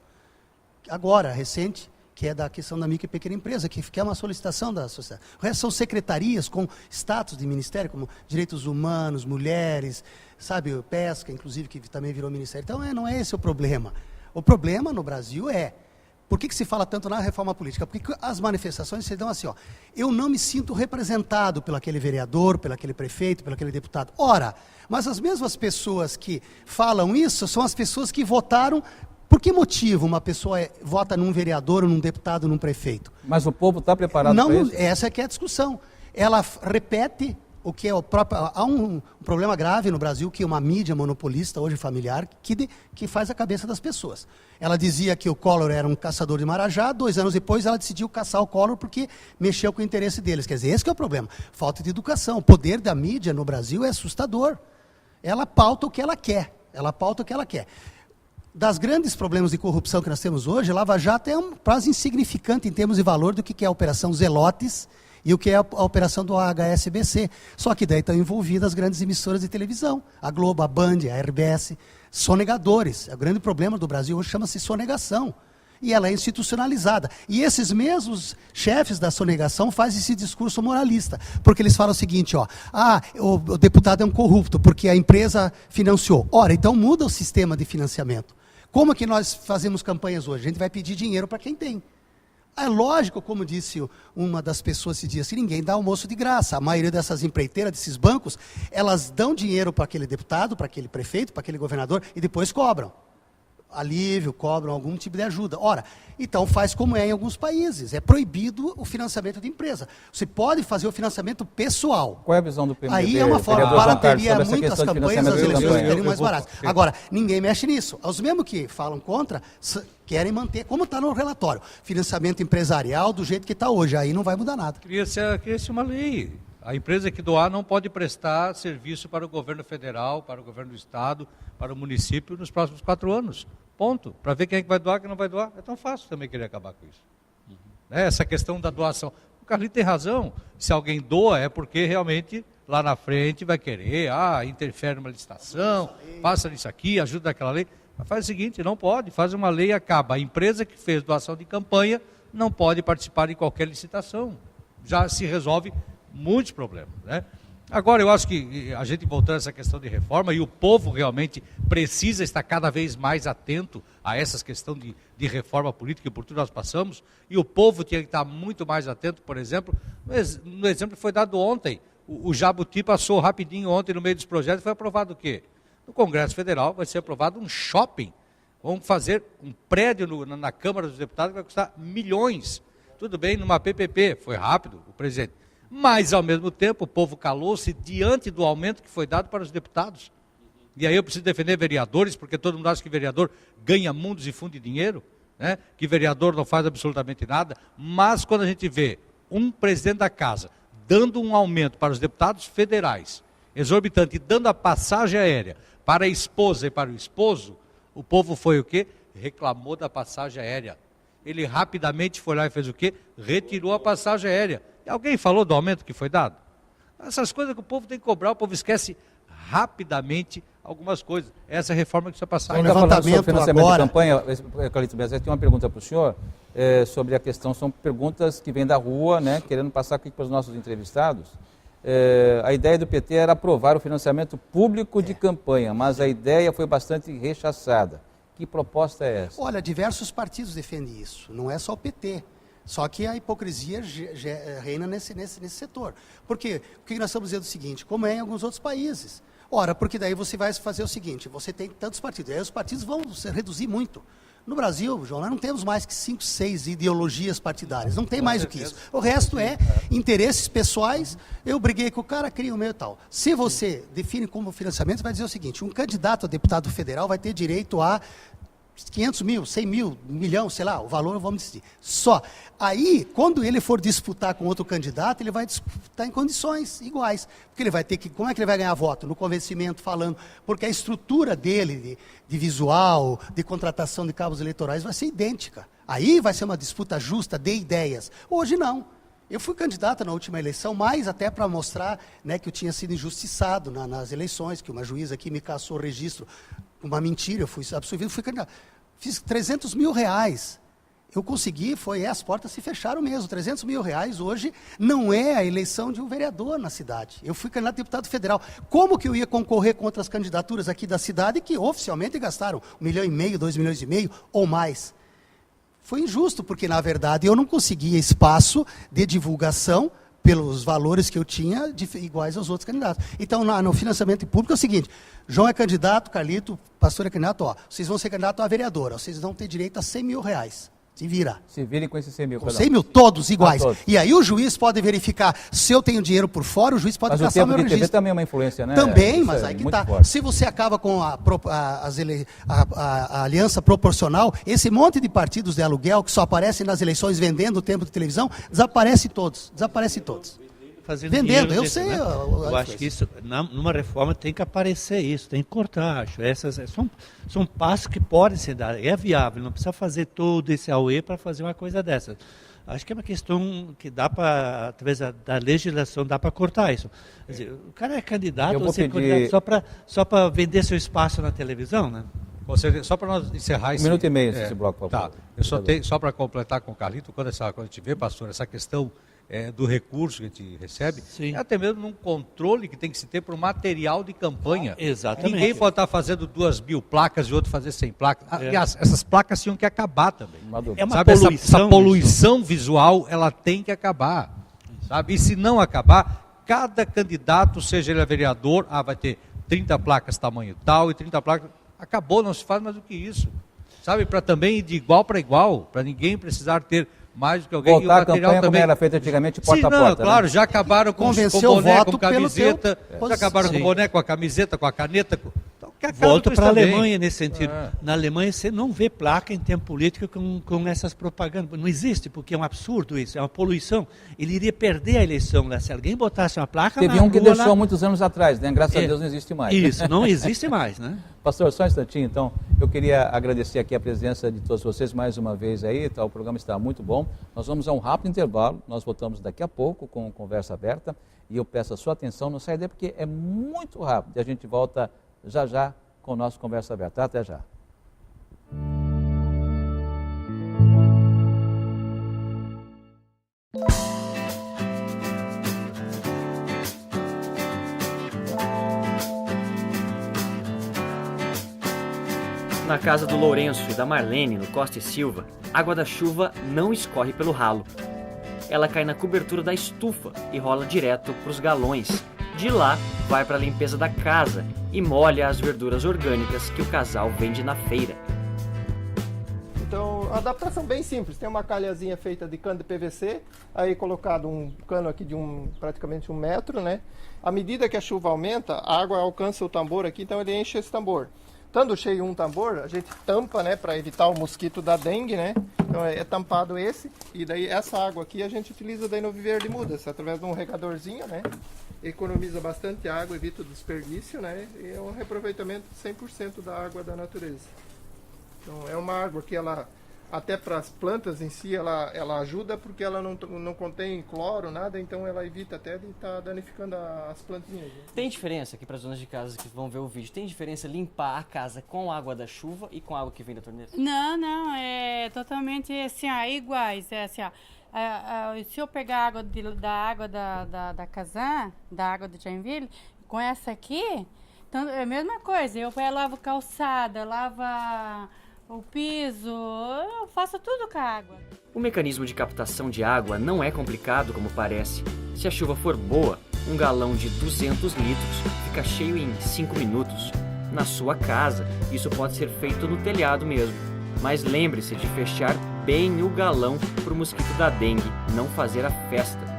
S5: Agora, recente, que é da questão da micro e pequena empresa, que é uma solicitação da sociedade. O resto são secretarias com status de ministério, como direitos humanos, mulheres, sabe, pesca, inclusive, que também virou ministério. Então, não é esse o problema. O problema no Brasil por que se fala tanto na reforma política? Porque as manifestações se dão assim, eu não me sinto representado pelo aquele vereador, pelo aquele prefeito, pelo aquele deputado. Ora, mas as mesmas pessoas que falam isso são as pessoas que votaram. Por que motivo uma pessoa vota num vereador, num deputado, num prefeito?
S1: Mas o povo está preparado para isso?
S5: Essa é que é a discussão. Ela repete o que é o próprio... Há um problema grave no Brasil, que é uma mídia monopolista, hoje familiar, que faz a cabeça das pessoas. Ela dizia que o Collor era um caçador de marajá, 2 anos depois ela decidiu caçar o Collor porque mexeu com o interesse deles. Quer dizer, esse que é o problema. Falta de educação. O poder da mídia no Brasil é assustador. Ela pauta o que ela quer. Das grandes problemas de corrupção que nós temos hoje, Lava Jato é um prazo insignificante em termos de valor do que é a Operação Zelotes e o que é a operação do HSBC. Só que daí estão envolvidas as grandes emissoras de televisão, a Globo, a Band, a RBS, sonegadores. O grande problema do Brasil hoje chama-se sonegação. E ela é institucionalizada. E esses mesmos chefes da sonegação fazem esse discurso moralista, porque eles falam o seguinte, o deputado é um corrupto, porque a empresa financiou. Ora, então muda o sistema de financiamento. Como é que nós fazemos campanhas hoje? A gente vai pedir dinheiro para quem tem. É lógico, como disse uma das pessoas esse dia, que ninguém dá almoço de graça. A maioria dessas empreiteiras, desses bancos, elas dão dinheiro para aquele deputado, para aquele prefeito, para aquele governador, e depois cobram. Alívio, cobram algum tipo de ajuda. Ora, então faz como é em alguns países. É proibido o financiamento de empresa. Você pode fazer o financiamento pessoal.
S1: Qual é a visão do PMDB?
S5: Aí é uma forma,
S1: vereador João Carlos,
S5: barateria
S1: sobre essa
S5: muitas
S1: questão de
S5: campanhas, as
S1: financiamento de
S5: eleições
S1: campanha?
S5: ficariam mais baratas. Agora, ninguém mexe nisso. Os mesmos que falam contra, querem manter, como está no relatório, financiamento empresarial do jeito que está hoje. Aí não vai mudar nada.
S3: Cria-se uma lei. A empresa que doar não pode prestar serviço para o governo federal, para o governo do estado, para o município nos próximos 4 anos. Ponto. Para ver quem é que vai doar, quem não vai doar. É tão fácil também querer acabar com isso. Essa questão da doação. O Carlito tem razão. Se alguém doa é porque realmente lá na frente vai querer, interfere numa licitação, passa nisso aqui, ajuda naquela lei. Mas faz o seguinte, não pode, faz uma lei e acaba. A empresa que fez doação de campanha não pode participar de qualquer licitação. Já se resolve muitos problemas, né? Agora, eu acho que a gente voltando a essa questão de reforma, e o povo realmente precisa estar cada vez mais atento a essas questões de reforma política, por tudo nós passamos, e o povo tinha que estar muito mais atento, por exemplo, no exemplo que foi dado ontem, o Jabuti passou rapidinho ontem no meio dos projetos, foi aprovado o quê? No Congresso Federal vai ser aprovado um shopping, vamos fazer um prédio na Câmara dos Deputados que vai custar milhões, tudo bem, numa PPP, foi rápido, o presidente. Mas, ao mesmo tempo, o povo calou-se diante do aumento que foi dado para os deputados. E aí eu preciso defender vereadores, porque todo mundo acha que vereador ganha mundos e funde dinheiro, né? Que vereador não faz absolutamente nada. Mas quando a gente vê um presidente da casa dando um aumento para os deputados federais, exorbitante, e dando a passagem aérea para a esposa e para o esposo, o povo foi o quê? Reclamou da passagem aérea. Ele rapidamente foi lá e fez o quê? Retirou a passagem aérea. Alguém falou do aumento que foi dado? Essas coisas que o povo tem que cobrar, o povo esquece rapidamente algumas coisas. Essa é a reforma que precisa passar.
S1: Ainda falando sobre
S5: levantamento
S1: financiamento
S5: agora.
S1: de campanha, Carlito Bezerra, tem uma pergunta para o senhor sobre a questão, são perguntas que vêm da rua, né, querendo passar aqui para os nossos entrevistados. A ideia do PT era aprovar o financiamento público de campanha, mas a ideia foi bastante rechaçada. Que proposta é essa?
S5: Olha, diversos partidos defendem isso, não é só o PT. Só que a hipocrisia reina nesse setor. Por quê? Porque nós estamos dizendo o seguinte, como é em alguns outros países. Ora, porque daí você vai fazer o seguinte, você tem tantos partidos, aí os partidos vão se reduzir muito. No Brasil, João, nós não temos mais que 5, 6 ideologias partidárias, não tem mais do que isso. O resto é interesses pessoais, eu briguei com o cara, cria o meu e tal. Se você define como financiamento, você vai dizer o seguinte, um candidato a deputado federal vai ter direito a 500 mil, 100 mil, 1 milhão, sei lá, o valor vamos decidir. Só. Aí, quando ele for disputar com outro candidato, ele vai disputar em condições iguais. Porque ele vai ter que, como é que ele vai ganhar voto? No convencimento, falando. Porque a estrutura dele, de visual, de contratação de cabos eleitorais, vai ser idêntica. Aí vai ser uma disputa justa de ideias. Hoje não. Eu fui candidata na última eleição, mais até para mostrar, né, que eu tinha sido injustiçado nas eleições, que uma juíza aqui me cassou o registro. Uma mentira, eu fui absolvido, fui candidato. Fiz 300 mil reais. Eu consegui, as portas se fecharam mesmo. 300 mil reais hoje não é a eleição de um vereador na cidade. Eu fui candidato a deputado federal. Como que eu ia concorrer com outras candidaturas aqui da cidade que oficialmente gastaram 1,5 milhão, 2,5 milhões ou mais? Foi injusto, porque na verdade eu não conseguia espaço de divulgação pelos valores que eu tinha, iguais aos outros candidatos. Então, no financiamento público é o seguinte, João é candidato, Carlito, pastor é candidato, vocês vão ser candidato a vereadora, vocês vão ter direito a 100 mil reais. Se vira.
S1: Se virem com esses 100 mil.
S5: Com 100 mil, todos iguais.
S1: Todos.
S5: E aí o juiz pode verificar, se eu tenho dinheiro por fora, o juiz pode caçar o meu registro. Mas o tempo de TV
S1: também é uma influência, né?
S5: Também,
S1: Isso
S5: mas aí que está.
S1: Forte.
S5: Se você acaba com a aliança proporcional, esse monte de partidos de aluguel que só aparecem nas eleições vendendo o tempo de televisão, desaparece todos. Vendendo, eu sei.
S4: Né? Eu acho que isso, numa reforma tem que aparecer isso, tem que cortar, acho. Essas são passos que podem ser dados, é viável, não precisa fazer todo esse auê para fazer uma coisa dessa. Acho que é uma questão que dá para, através da legislação, dá para cortar isso. Quer dizer, o cara é candidato, você é candidato só para vender seu espaço na televisão, né?
S3: Só para nós encerrar esse...
S1: 1 minuto e meio esse bloco, por favor.
S3: Tá. Eu só para completar com o Carlito, quando a gente vê, pastor, essa questão do recurso que a gente recebe,
S4: Sim.
S3: até mesmo num controle que tem que se ter para o material de campanha.
S4: Exatamente.
S3: Ninguém pode estar fazendo 2.000 placas e outro fazer 100 placas. Aliás, essas placas tinham que acabar também.
S4: É uma
S3: sabe,
S4: poluição.
S3: essa poluição visual, ela tem que acabar. Sabe? E se não acabar, cada candidato, seja ele vereador, vai ter 30 placas tamanho tal e 30 placas... Acabou, não se faz mais do que isso. Sabe, para também ir de igual para igual, para ninguém precisar ter mais do que alguém.
S1: Voltar a campanha também... como era feita antigamente, porta a porta.
S3: Claro,
S1: né?
S3: já acabaram com
S5: o
S3: boné,
S5: voto
S3: com camiseta, já acabaram
S4: Sim.
S3: com boné, com a camiseta, com a caneta.
S4: Volto para a Alemanha nesse sentido. Na Alemanha você não vê placa em tempo político com essas propagandas. Não existe, porque é um absurdo isso, é uma poluição. Ele iria perder a eleição lá. Se alguém botasse uma placa
S1: Teve um que deixou há muitos anos atrás, né? Graças a Deus não existe mais.
S4: Isso, não existe mais, né?
S1: Pastor, só um instantinho, então, eu queria agradecer aqui a presença de todos vocês mais uma vez aí, o programa está muito bom. Nós vamos a um rápido intervalo, nós voltamos daqui a pouco com Conversa Aberta e eu peço a sua atenção, não saia daí porque é muito rápido e a gente volta já com o nosso Conversa Aberta. Até já.
S6: Na casa do Lourenço e da Marlene, no Costa e Silva, a água da chuva não escorre pelo ralo. Ela cai na cobertura da estufa e rola direto para os galões. De lá, vai para a limpeza da casa e molha as verduras orgânicas que o casal vende na feira.
S7: Então, a adaptação bem simples. Tem uma calhazinha feita de cano de PVC, aí colocado um cano aqui de praticamente 1 metro, né? À medida que a chuva aumenta, a água alcança o tambor aqui, então ele enche esse tambor. Estando cheio um tambor, a gente tampa, né, para evitar o mosquito da dengue, né? Então é tampado esse, e daí essa água aqui a gente utiliza daí no viveiro de mudas, através de um regadorzinho, né? Economiza bastante água, evita o desperdício, né? E é um reaproveitamento 100% da água da natureza. Então é uma água que ela até para as plantas em si, ela ajuda porque ela não contém cloro, nada, então ela evita até de estar danificando as plantinhas.
S6: Tem diferença aqui para as donas de casa que vão ver o vídeo, tem diferença limpar a casa com água da chuva e com água que vem da torneira?
S8: Não, é totalmente assim, ó, iguais. É assim, ó, se eu pegar da água da Kazan, da água do Joinville, com essa aqui, então é a mesma coisa. Eu lavo calçada, lavo o piso, eu faço tudo com a água.
S6: O mecanismo de captação de água não é complicado como parece. Se a chuva for boa, um galão de 200 litros fica cheio em 5 minutos. Na sua casa, isso pode ser feito no telhado mesmo. Mas lembre-se de fechar bem o galão para o mosquito da dengue não fazer a festa.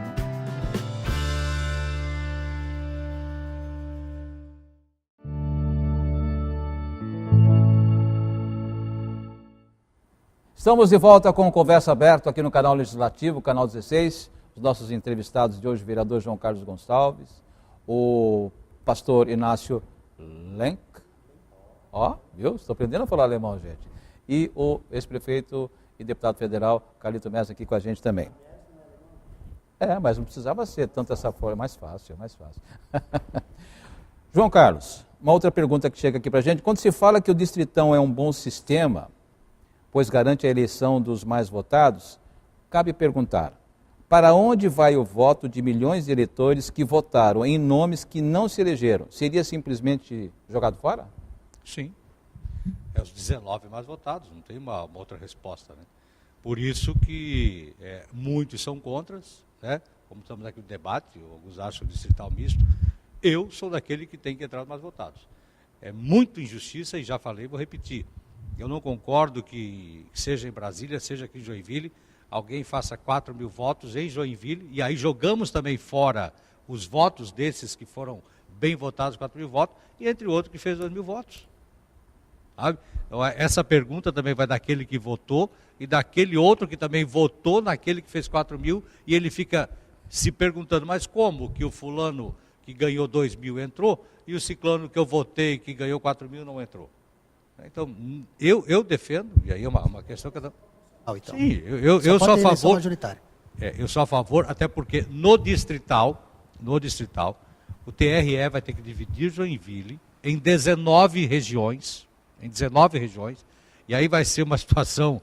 S1: Estamos de volta com Conversa Aberta aqui no canal Legislativo, canal 16. Os nossos entrevistados de hoje, o vereador João Carlos Gonçalves, o pastor Inácio Lenk, viu? Estou aprendendo a falar alemão, gente. E o ex-prefeito e deputado federal Carlito Messa aqui com a gente também. Mas não precisava ser tanto essa forma, mais fácil. João Carlos, uma outra pergunta que chega aqui para a gente. Quando se fala que o Distritão é um bom sistema, pois garante a eleição dos mais votados, cabe perguntar, para onde vai o voto de milhões de eleitores que votaram em nomes que não se elegeram? Seria simplesmente jogado fora?
S3: Sim. É os 19 mais votados, não tem uma outra resposta, né? Por isso que muitos são contras, né? Como estamos aqui no debate, alguns acham o distrital misto, eu sou daquele que tem que entrar os mais votados. É muito injustiça, e já falei, vou repetir. Eu não concordo que seja em Brasília, seja aqui em Joinville, alguém faça 4 mil votos em Joinville, e aí jogamos também fora os votos desses que foram bem votados, 4 mil votos, e entre outro que fez 2 mil votos. Sabe? Então, essa pergunta também vai daquele que votou, e daquele outro que também votou naquele que fez 4 mil, e ele fica se perguntando, mas como que o fulano que ganhou 2 mil entrou, e o ciclano que eu votei que ganhou 4 mil não entrou? Então, eu defendo, e aí é uma questão que...
S5: Então.
S3: Sim, eu sou a favor. Eu sou a favor, até porque no distrital, o TRE vai ter que dividir Joinville em 19 regiões, e aí vai ser uma situação,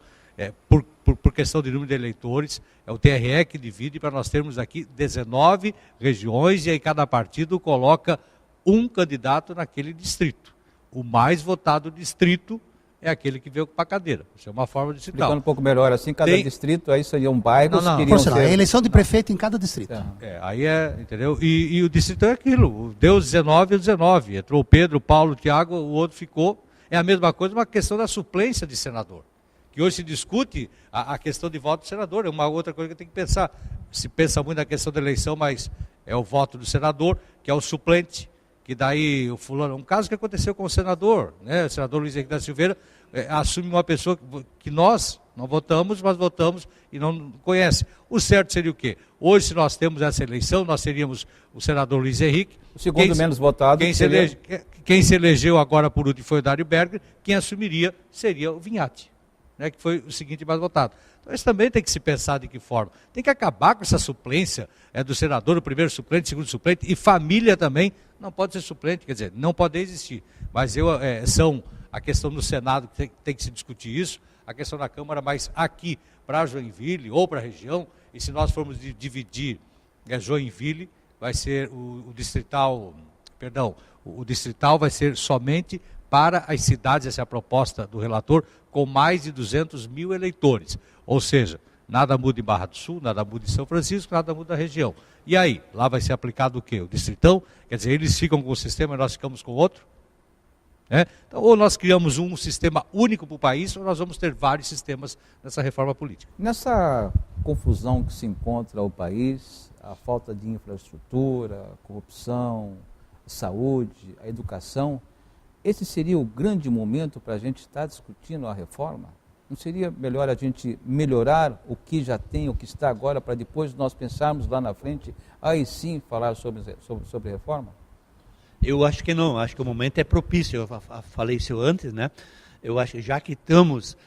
S3: por questão de número de eleitores, é o TRE que divide para nós termos aqui 19 regiões, e aí cada partido coloca um candidato naquele distrito. O mais votado distrito é aquele que veio para a cadeira. Isso é uma forma distrital.
S1: Explicando um pouco melhor, assim, cada distrito, aí seriam bairros que iriam ser...
S5: É eleição de prefeito em cada distrito.
S3: Aí entendeu? E o distrito é aquilo, deu 19 e 19. Entrou o Pedro, o Paulo, o Tiago, o outro ficou. É a mesma coisa, uma questão da suplência de senador. Que hoje se discute a questão de voto do senador, é uma outra coisa que tem que pensar. Se pensa muito na questão da eleição, mas é o voto do senador, que é o suplente. Que daí o fulano, um caso que aconteceu com o senador, né? O senador Luiz Henrique da Silveira assume uma pessoa que nós não votamos, mas votamos e não conhece. O certo seria o quê? Hoje, se nós temos essa eleição, nós teríamos o senador Luiz Henrique.
S1: O segundo menos votado.
S3: Quem se elegeu agora por último foi o Dário Berger, quem assumiria seria o Vinhati, né? Que foi o seguinte mais votado. Então, isso também tem que se pensar de que forma. Tem que acabar com essa suplência do senador, o primeiro suplente, o segundo suplente, e família também não pode ser suplente, quer dizer, não pode existir. Mas são a questão do Senado que tem que se discutir isso, a questão da Câmara, mas aqui para Joinville ou para a região, e se nós formos dividir Joinville, vai ser o distrital vai ser somente para as cidades, essa é a proposta do relator, com mais de 200 mil eleitores. Ou seja, nada muda em Barra do Sul, nada muda em São Francisco, nada muda na região. E aí, lá vai ser aplicado o quê? O distritão? Quer dizer, eles ficam com um sistema e nós ficamos com outro? Então, ou nós criamos um sistema único para o país, ou nós vamos ter vários sistemas nessa reforma política.
S1: Nessa confusão que se encontra o país, a falta de infraestrutura, a corrupção, a saúde, a educação, esse seria o grande momento para a gente estar discutindo a reforma? Não seria melhor a gente melhorar o que já tem, o que está agora, para depois nós pensarmos lá na frente, aí sim falar sobre reforma?
S4: Eu acho que não, acho que o momento é propício, eu falei isso antes, né? Eu acho que já que estamos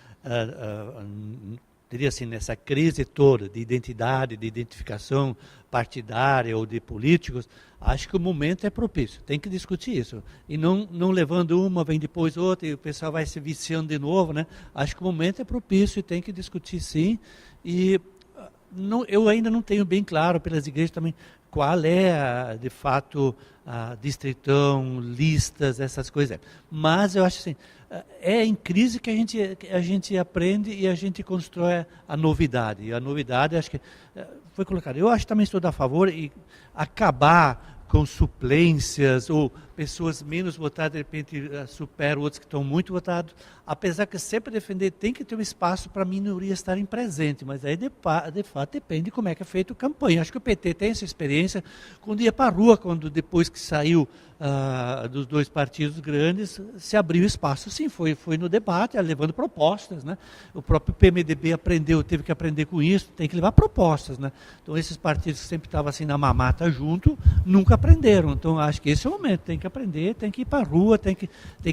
S4: diria assim, nessa crise toda de identidade, de identificação partidária ou de políticos, acho que o momento é propício. Tem que discutir isso. E não levando uma, vem depois outra, e o pessoal vai se viciando de novo, né? Acho que o momento é propício e tem que discutir sim. E eu ainda não tenho bem claro pelas igrejas também qual é, de fato, a distritão, listas, essas coisas. Mas eu acho assim, é em crise que a gente aprende e a gente constrói a novidade. E a novidade, acho que foi colocado. Eu acho que também estou a favor e acabar com suplências ou pessoas menos votadas, de repente superam outros que estão muito votados, apesar que sempre defender tem que ter um espaço para minorias estarem presentes, mas aí de fato depende de como é que é feito a campanha. Acho que o PT tem essa experiência quando ia para a rua, quando depois que saiu dos dois partidos grandes, se abriu espaço. Sim, foi no debate, levando propostas, né? O próprio PMDB teve que aprender com isso, tem que levar propostas, né? Então esses partidos que sempre estavam assim na mamata junto, nunca aprenderam. Então acho que esse é o momento, tem que aprender, tem que ir para a rua, tem que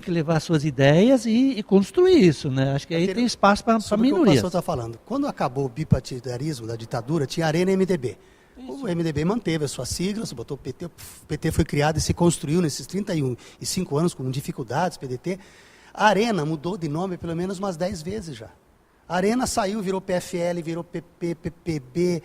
S4: levar suas ideias e construir isso, né? Acho que aí tem espaço para minorias.
S5: O que o pastor está falando. Quando acabou o bipartidarismo da ditadura, tinha Arena e MDB. O MDB manteve as suas siglas, botou o PT. O PT foi criado e se construiu nesses 35 anos com dificuldades, PDT. A Arena mudou de nome pelo menos umas 10 vezes já. A Arena saiu, virou PFL, virou PP, PPB,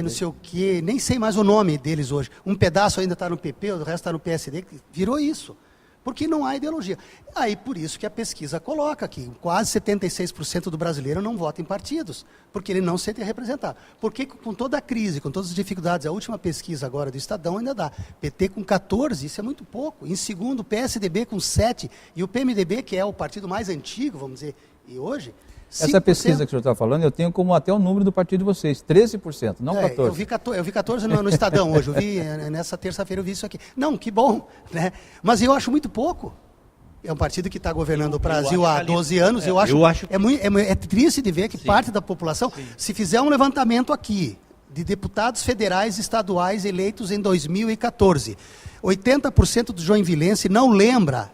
S5: não sei o quê, nem sei mais o nome deles hoje. Um pedaço ainda está no PP, o resto está no PSD, virou isso. Porque não há ideologia. Aí, por isso que a pesquisa coloca que quase 76% do brasileiro não vota em partidos, porque ele não se sente representado. Porque com toda a crise, com todas as dificuldades, a última pesquisa agora do Estadão ainda dá. PT com 14, isso é muito pouco. Em segundo, o PSDB com 7, e o PMDB, que é o partido mais antigo, vamos dizer, e hoje... 5%.
S1: Essa pesquisa que o senhor está falando, eu tenho como até o número do partido de vocês, 13%, não 14%.
S5: Eu vi 14 no Estadão hoje, nessa terça-feira eu vi isso aqui. Não, que bom, né? Mas eu acho muito pouco. É um partido que está governando o Brasil há 12 anos, é triste de ver que parte da população, se fizer um levantamento aqui, de deputados federais e estaduais eleitos em 2014, 80% do joinvilense não lembra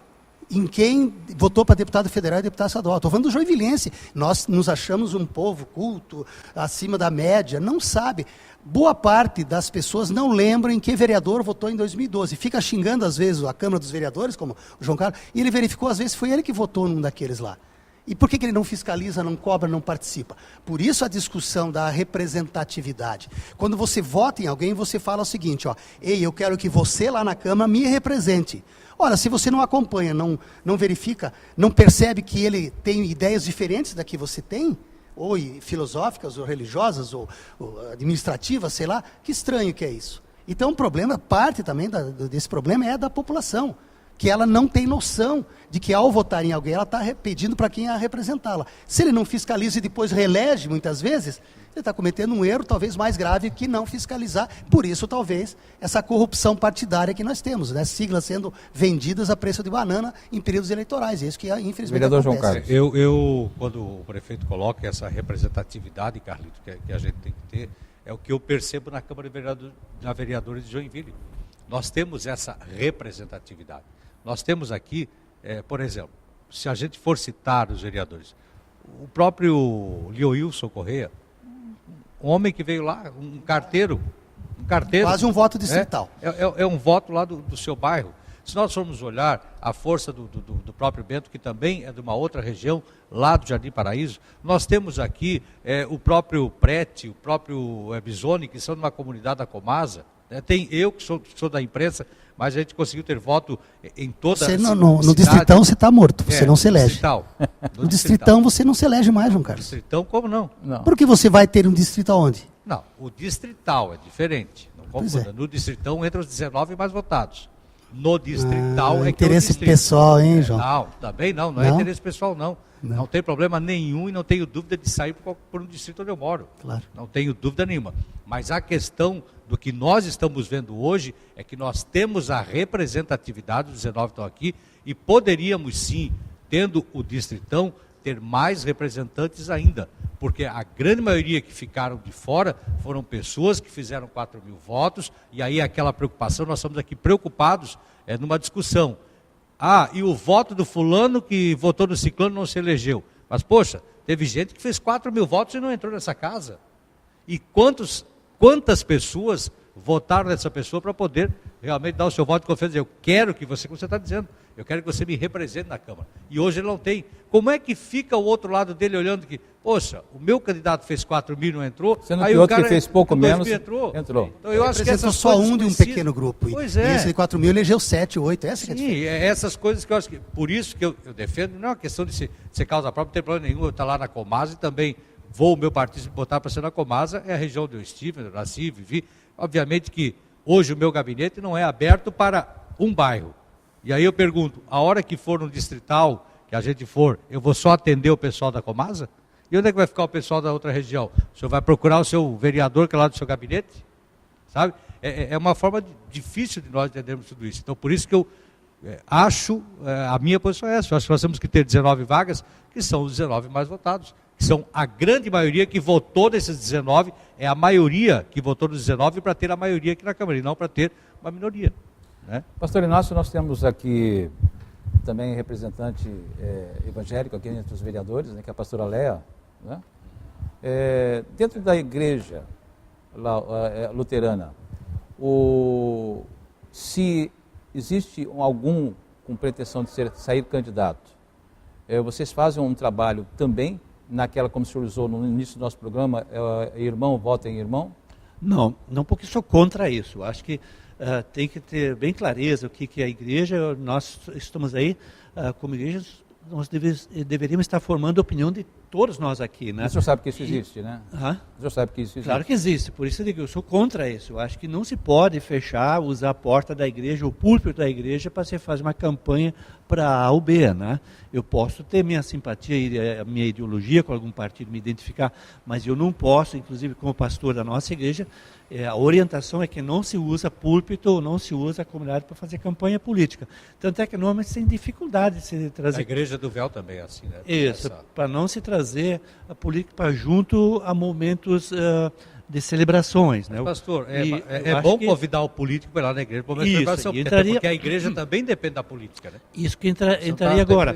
S5: em quem votou para deputado federal e deputado estadual. Estou falando do joinvilense. Nós nos achamos um povo culto, acima da média. Não sabe. Boa parte das pessoas não lembram em que vereador votou em 2012. Fica xingando, às vezes, a Câmara dos Vereadores, como o João Carlos, e ele verificou, às vezes, foi ele que votou num daqueles lá. E por que ele não fiscaliza, não cobra, não participa? Por isso a discussão da representatividade. Quando você vota em alguém, você fala o seguinte, ó, ei, eu quero que você lá na Câmara me represente. Ora, se você não acompanha, não verifica, não percebe que ele tem ideias diferentes da que você tem, ou filosóficas, ou religiosas, ou administrativas, sei lá, que estranho que é isso. Então o problema, parte também desse problema é da população, que ela não tem noção de que ao votar em alguém, ela está pedindo para quem a representá-la. Se ele não fiscaliza e depois reelege, muitas vezes, ele está cometendo um erro talvez mais grave que não fiscalizar. Por isso, talvez, essa corrupção partidária que nós temos, né? Siglas sendo vendidas a preço de banana em períodos eleitorais. É isso que, infelizmente,
S1: Vereador
S5: acontece.
S1: João Carlos.
S3: Eu, quando o prefeito coloca essa representatividade, Carlito, que a gente tem que ter, é o que eu percebo na Câmara de Vereadores de Joinville. Nós temos essa representatividade. Nós temos aqui, por exemplo, se a gente for citar os vereadores, o próprio Leoilson Correia, um homem que veio lá, um carteiro.
S5: Quase um voto distrital.
S3: É um voto lá do seu bairro. Se nós formos olhar a força do próprio Bento, que também é de uma outra região, lá do Jardim Paraíso, nós temos aqui o próprio Prete, o próprio Bisoni, que são de uma comunidade da Comasa. Tem eu, que sou da imprensa, mas a gente conseguiu ter voto em toda a cidade.
S5: No distritão você está morto, você não se elege. No distritão você não se elege mais, João Carlos.
S3: Distritão, como não?
S5: Porque você vai ter um distrito aonde?
S3: Não, o distrital é diferente. Não confunda. No distritão entra os 19 mais votados. No distrital
S5: interesse pessoal, hein, João?
S3: Não, também não é interesse pessoal, não. Não tem problema nenhum e não tenho dúvida de sair por um distrito onde eu moro.
S5: Claro.
S3: Não tenho dúvida nenhuma. Mas a questão do que nós estamos vendo hoje é que nós temos a representatividade, os 19 estão aqui, e poderíamos sim, tendo o distritão, ter mais representantes ainda. Porque a grande maioria que ficaram de fora foram pessoas que fizeram 4 mil votos, e aí aquela preocupação, nós estamos aqui preocupados numa discussão. E o voto do fulano que votou no ciclano não se elegeu. Mas, poxa, teve gente que fez 4 mil votos e não entrou nessa casa. E quantas pessoas votaram nessa pessoa para poder realmente dar o seu voto de confiança? Eu quero que você, como você está dizendo, eu quero que você me represente na Câmara. E hoje ele não tem. Como é que fica o outro lado dele olhando que, poxa, o meu candidato fez 4 mil e não entrou,
S1: sendo
S3: aí
S1: que
S3: o
S1: outro
S3: cara
S1: que fez pouco menos
S3: entrou.
S1: entrou.
S3: Então eu acho que
S5: Representou
S3: essas
S5: só
S3: coisas
S5: um de um
S3: precisam.
S5: pequeno grupo.
S3: Pois
S5: E
S3: é.
S5: esse de 4 mil elegeu 7, 8. Essa que é a diferença.
S3: Sim, é essas coisas que eu acho que, por isso que eu defendo, não é uma questão de ser causa própria, não tem problema nenhum, eu estou lá na Comasa e também vou o meu partido botar para ser na Comasa, é a região onde eu estive, eu nasci, vivi. Obviamente que hoje o meu gabinete não é aberto para um bairro. E aí eu pergunto, a hora que for no distrital, que a gente for, eu vou só atender o pessoal da Comasa? E onde é que vai ficar o pessoal da outra região? O senhor vai procurar o seu vereador que é lá do seu gabinete? Sabe? É uma forma difícil de nós entendermos tudo isso. Então, por isso que eu acho, a minha posição é essa. Eu acho que nós temos que ter 19 vagas, que são os 19 mais votados. Que são a grande maioria que votou nesses 19, é a maioria que votou nos 19 para ter a maioria aqui na Câmara, e não para ter uma minoria. Né?
S1: Pastor Inácio, nós temos aqui também representante evangélico aqui entre os vereadores, né, que é a pastora Léa. Né? Dentro da igreja luterana, se existe algum com pretensão de sair candidato, vocês fazem um trabalho também naquela, como o senhor usou no início do nosso programa, irmão vota em irmão?
S4: Não, porque sou contra isso. Acho que tem que ter bem clareza o que é a igreja. Nós estamos aí, como igreja, nós deveríamos estar formando a opinião de todos nós aqui, né?
S1: O senhor sabe que isso existe, né? O senhor sabe que isso existe.
S4: Claro que existe, por isso eu digo, eu sou contra isso. Eu acho que não se pode fechar, usar a porta da igreja, o púlpito da igreja, para você fazer uma campanha para A ou B, né? Eu posso ter minha simpatia e a minha ideologia com algum partido, me identificar, mas eu não posso, inclusive como pastor da nossa igreja, a orientação é que não se usa púlpito, não se usa a comunidade para fazer campanha política. Tanto é que normalmente tem dificuldade de se trazer...
S3: A igreja do véu também é assim, né?
S4: Isso, para não se trazer a política para junto a momentos de celebrações. Né?
S3: Pastor, é bom convidar o político para ir lá na igreja para uma celebração, porque a igreja também depende da política. Né?
S4: Isso que entraria agora.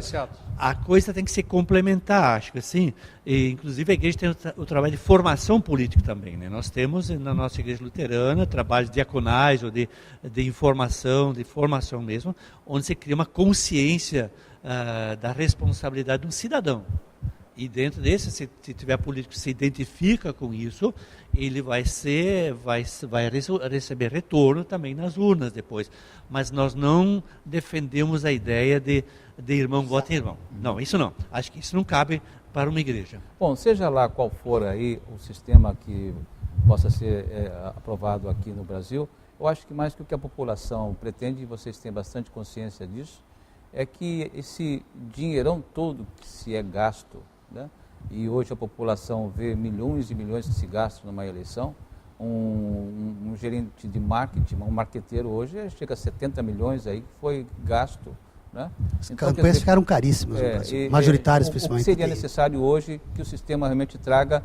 S4: A coisa tem que se complementar, acho que assim. E, inclusive a igreja tem o trabalho de formação política também. Né? Nós temos na nossa igreja luterana trabalhos diaconais ou de informação, de formação mesmo, onde se cria uma consciência da responsabilidade de um cidadão. E dentro desse, se tiver político que se identifica com isso, ele vai receber retorno também nas urnas depois. Mas nós não defendemos a ideia de irmão vota em irmão. Não, isso não. Acho que isso não cabe para uma igreja.
S1: Bom, seja lá qual for aí o sistema que possa ser aprovado aqui no Brasil, eu acho que mais que o que a população pretende, e vocês têm bastante consciência disso, é que esse dinheirão todo que se é gasto, né? E hoje a população vê milhões e milhões que se gastam numa eleição, um gerente de marketing, um marqueteiro hoje chega a 70 milhões aí que foi gasto. Né?
S5: As campanhas ficaram caríssimas no Brasil, majoritárias principalmente.
S1: O que seria necessário hoje que o sistema realmente traga,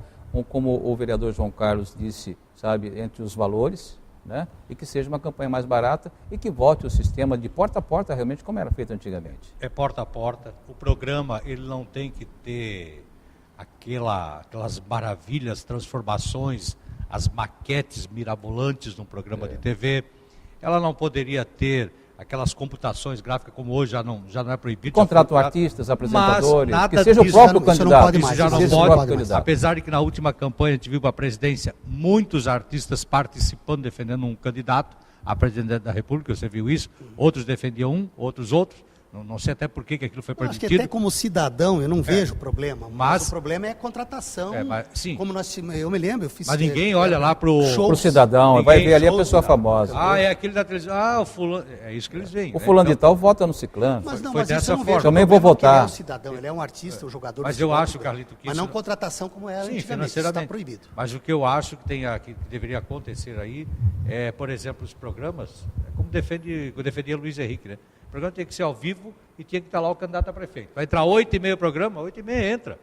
S1: como o vereador João Carlos disse, sabe, entre os valores, né? E que seja uma campanha mais barata e que volte o sistema de porta a porta realmente como era feito antigamente.
S3: É porta a porta. O programa ele não tem que ter aquelas maravilhas, transformações, as maquetes mirabolantes num programa de TV. Ela não poderia ter aquelas computações gráficas como hoje já não é proibido.
S1: Contratam artistas, apresentadores,
S3: mas
S1: que seja o próprio candidato.
S3: Isso já não pode. Apesar de que na última campanha a gente viu para a presidência muitos artistas participando, defendendo um candidato a presidente da República, você viu isso? Outros defendiam um, outros. Não sei até por que aquilo foi permitido.
S5: Acho que até como cidadão eu não vejo problema, mas o problema é a contratação.
S3: Sim.
S5: Como eu me lembro, eu fiz...
S3: Mas ninguém olha lá para o
S1: cidadão, vai ver ali a pessoa famosa.
S3: É aquele da televisão, o fulano, é isso que eles veem.
S1: O fulano de tal vota no ciclano.
S5: Mas não,
S3: foi dessa forma.
S1: Também vou votar.
S5: Ele é um cidadão, ele é um artista, um jogador.
S3: Mas eu acho, Carlito, que
S5: mas não contratação como era antigamente, isso está proibido.
S3: Mas o que eu acho que deveria acontecer aí é, por exemplo, os programas, como defendia Luiz Henrique, né? O programa tem que ser ao vivo e tinha que estar lá o candidato a prefeito. Vai entrar 8h30 o programa, 8h30 entra.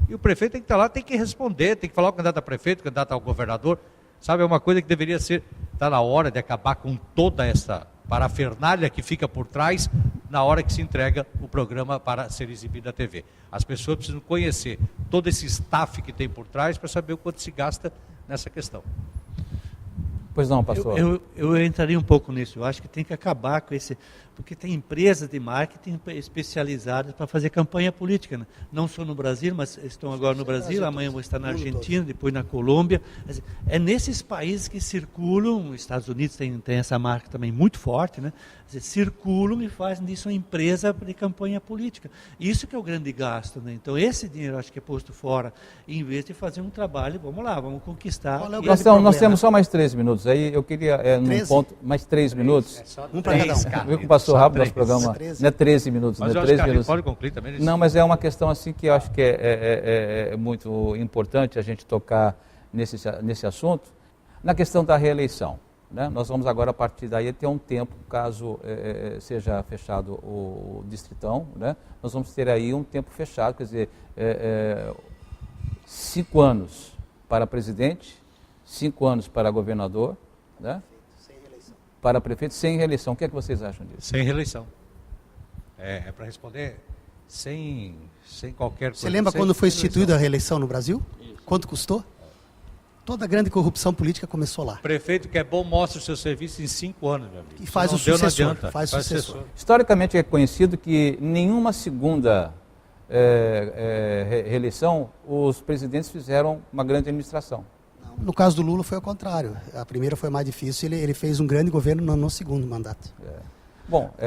S3: E o prefeito tem que estar lá, tem que responder, tem que falar o candidato a prefeito, o candidato ao governador. Sabe, é uma coisa que deveria ser, está na hora de acabar com toda essa parafernália que fica por trás na hora que se entrega o programa para ser exibido na TV. As pessoas precisam conhecer todo esse staff que tem por trás para saber o quanto se gasta nessa questão.
S1: Pois não, pastor.
S4: Eu entraria um pouco nisso. Eu acho que tem que acabar com esse... Porque tem empresas de marketing especializadas para fazer campanha política, né? Não só no Brasil, mas estão agora no Brasil, amanhã vão estar na Argentina, depois na Colômbia. É nesses países que circulam, os Estados Unidos tem essa marca também muito forte, né? Circulam e fazem disso uma empresa de campanha política. Isso que é o grande gasto, né? Então esse dinheiro acho que é posto fora, em vez de fazer um trabalho, vamos lá, vamos conquistar.
S1: Nós temos só mais 3 minutos. Aí eu queria, num ponto, mais 3 minutos.
S5: Um para cada um.
S1: Viu que passou rápido nosso programa? Não é 13 minutos,
S3: mas
S1: não é 13 minutos.
S3: Pode concluir também.
S1: Não, mas é uma questão assim que eu acho que é muito importante a gente tocar nesse assunto, na questão da reeleição. Né? Nós vamos agora, a partir daí, ter um tempo, caso seja fechado o distritão, né? Nós vamos ter aí um tempo fechado, quer dizer, 5 anos para presidente, 5 anos para governador, né? Para prefeito sem reeleição. O que é que vocês acham disso?
S3: Sem reeleição. É para responder sem qualquer coisa.
S5: Você lembra quando foi instituída a reeleição no Brasil? Isso. Quanto custou? Toda a grande corrupção política começou lá.
S3: Prefeito que é bom mostra o seu serviço em 5 anos, meu amigo.
S5: E faz o sucessor. Faz sucessor.
S1: Historicamente é conhecido que nenhuma segunda reeleição os presidentes fizeram uma grande administração.
S5: No caso do Lula foi ao contrário. A primeira foi mais difícil, ele fez um grande governo no segundo mandato.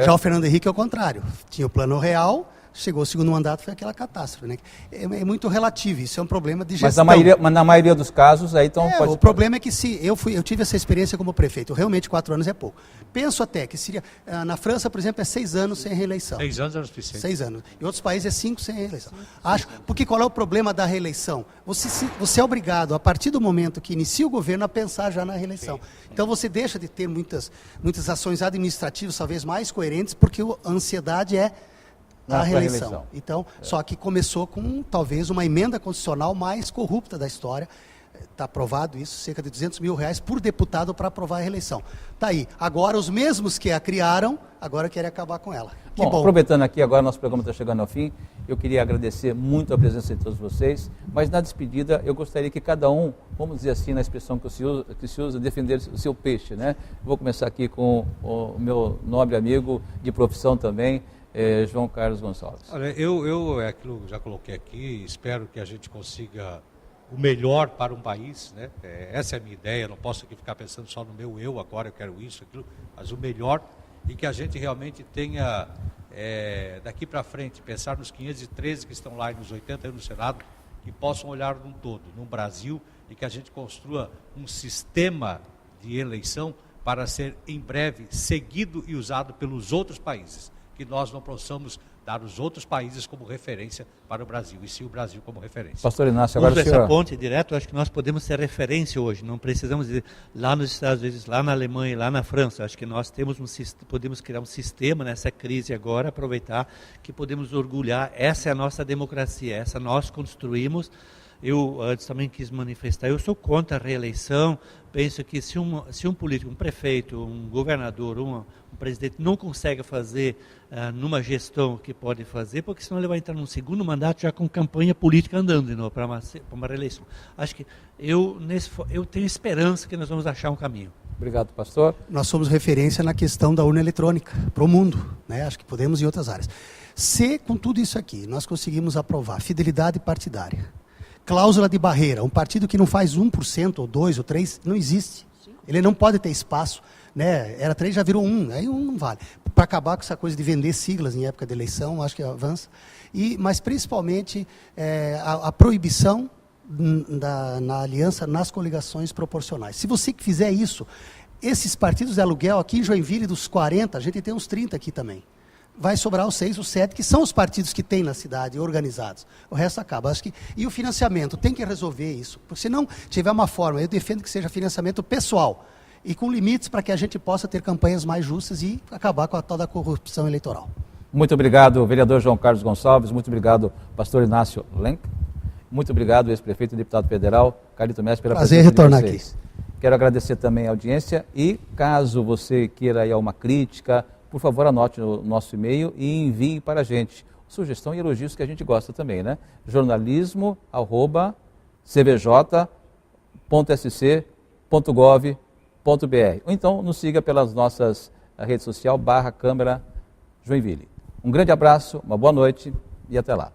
S5: Já o Fernando Henrique é o contrário. Tinha o plano real, chegou o segundo mandato, foi aquela catástrofe. Né? É muito relativo, isso é um problema de gestão.
S1: Mas na maioria dos casos, aí então pode...
S5: O problema é que se eu tive essa experiência como prefeito, realmente 4 anos é pouco. Penso até que seria, na França, por exemplo, é 6 anos sem reeleição.
S3: 6 anos é o suficiente.
S5: 6 anos. Em outros países é 5 sem reeleição. Porque qual é o problema da reeleição? Você é obrigado, a partir do momento que inicia o governo, a pensar já na reeleição. Então você deixa de ter muitas ações administrativas, talvez mais coerentes, porque a ansiedade é a reeleição. Então, só que começou com talvez uma emenda constitucional mais corrupta da história. Está aprovado isso, cerca de R$200 mil por deputado para aprovar a reeleição. Está aí. Agora, os mesmos que a criaram, agora querem acabar com ela.
S1: Bom, aproveitando aqui, agora nosso programa está chegando ao fim, eu queria agradecer muito a presença de todos vocês, mas na despedida eu gostaria que cada um, vamos dizer assim, na expressão que se usa, defender o seu peixe, né? Vou começar aqui com o meu nobre amigo de profissão também, João Carlos Gonçalves.
S3: Olha, eu aquilo que já coloquei aqui, espero que a gente consiga o melhor para um país, né? Essa é a minha ideia, não posso aqui ficar pensando só no meu eu, agora eu quero isso, aquilo, mas o melhor, e que a gente realmente tenha, daqui para frente, pensar nos 513 que estão lá e nos 81 no Senado, que possam olhar num todo, no Brasil, e que a gente construa um sistema de eleição para ser, em breve, seguido e usado pelos outros países, que nós não possamos dar os outros países como referência para o Brasil, e sim o Brasil como referência.
S1: Pastor Inácio, agora o senhor...
S4: essa ponte direto, acho que nós podemos ser referência hoje, não precisamos ir lá nos Estados Unidos, lá na Alemanha, lá na França, acho que nós podemos criar um sistema nessa crise agora, aproveitar que podemos orgulhar, essa é a nossa democracia, essa nós construímos. Eu antes também quis manifestar, eu sou contra a reeleição, penso que se um político, um prefeito, um governador, um presidente não consegue fazer numa gestão que pode fazer, porque senão ele vai entrar num segundo mandato já com campanha política andando de novo para uma reeleição. Acho que eu tenho esperança que nós vamos achar um caminho.
S1: Obrigado, pastor.
S5: Nós somos referência na questão da urna eletrônica para o mundo, né? Acho que podemos em outras áreas. Se com tudo isso aqui nós conseguimos aprovar fidelidade partidária, cláusula de barreira, um partido que não faz 1% ou 2% ou 3%, não existe. Ele não pode ter espaço, né? Era 3, já virou 1, aí 1 não vale. Para acabar com essa coisa de vender siglas em época de eleição, acho que avança. Mas principalmente a proibição na aliança nas coligações proporcionais. Se você fizer isso, esses partidos de aluguel aqui em Joinville, dos 40, a gente tem uns 30 aqui também. Vai sobrar os 6, os 7, que são os partidos que tem na cidade, organizados. O resto acaba. Acho que, e o financiamento, tem que resolver isso. Porque se não tiver uma forma, eu defendo que seja financiamento pessoal, e com limites para que a gente possa ter campanhas mais justas e acabar com a tal da corrupção eleitoral.
S1: Muito obrigado, vereador João Carlos Gonçalves. Muito obrigado, pastor Inácio Lenk. Muito obrigado, ex-prefeito e deputado federal, Carlito Mestre, pela presença de vocês.
S5: Prazer retornar aqui.
S1: Quero agradecer também a audiência e, caso você queira aí uma crítica, por favor, anote o nosso e-mail e envie para a gente. Sugestão e elogios que a gente gosta também, né? jornalismo@cvj.sc.gov.br. Ou então nos siga pelas nossas redes sociais /Câmara Joinville. Um grande abraço, uma boa noite e até lá.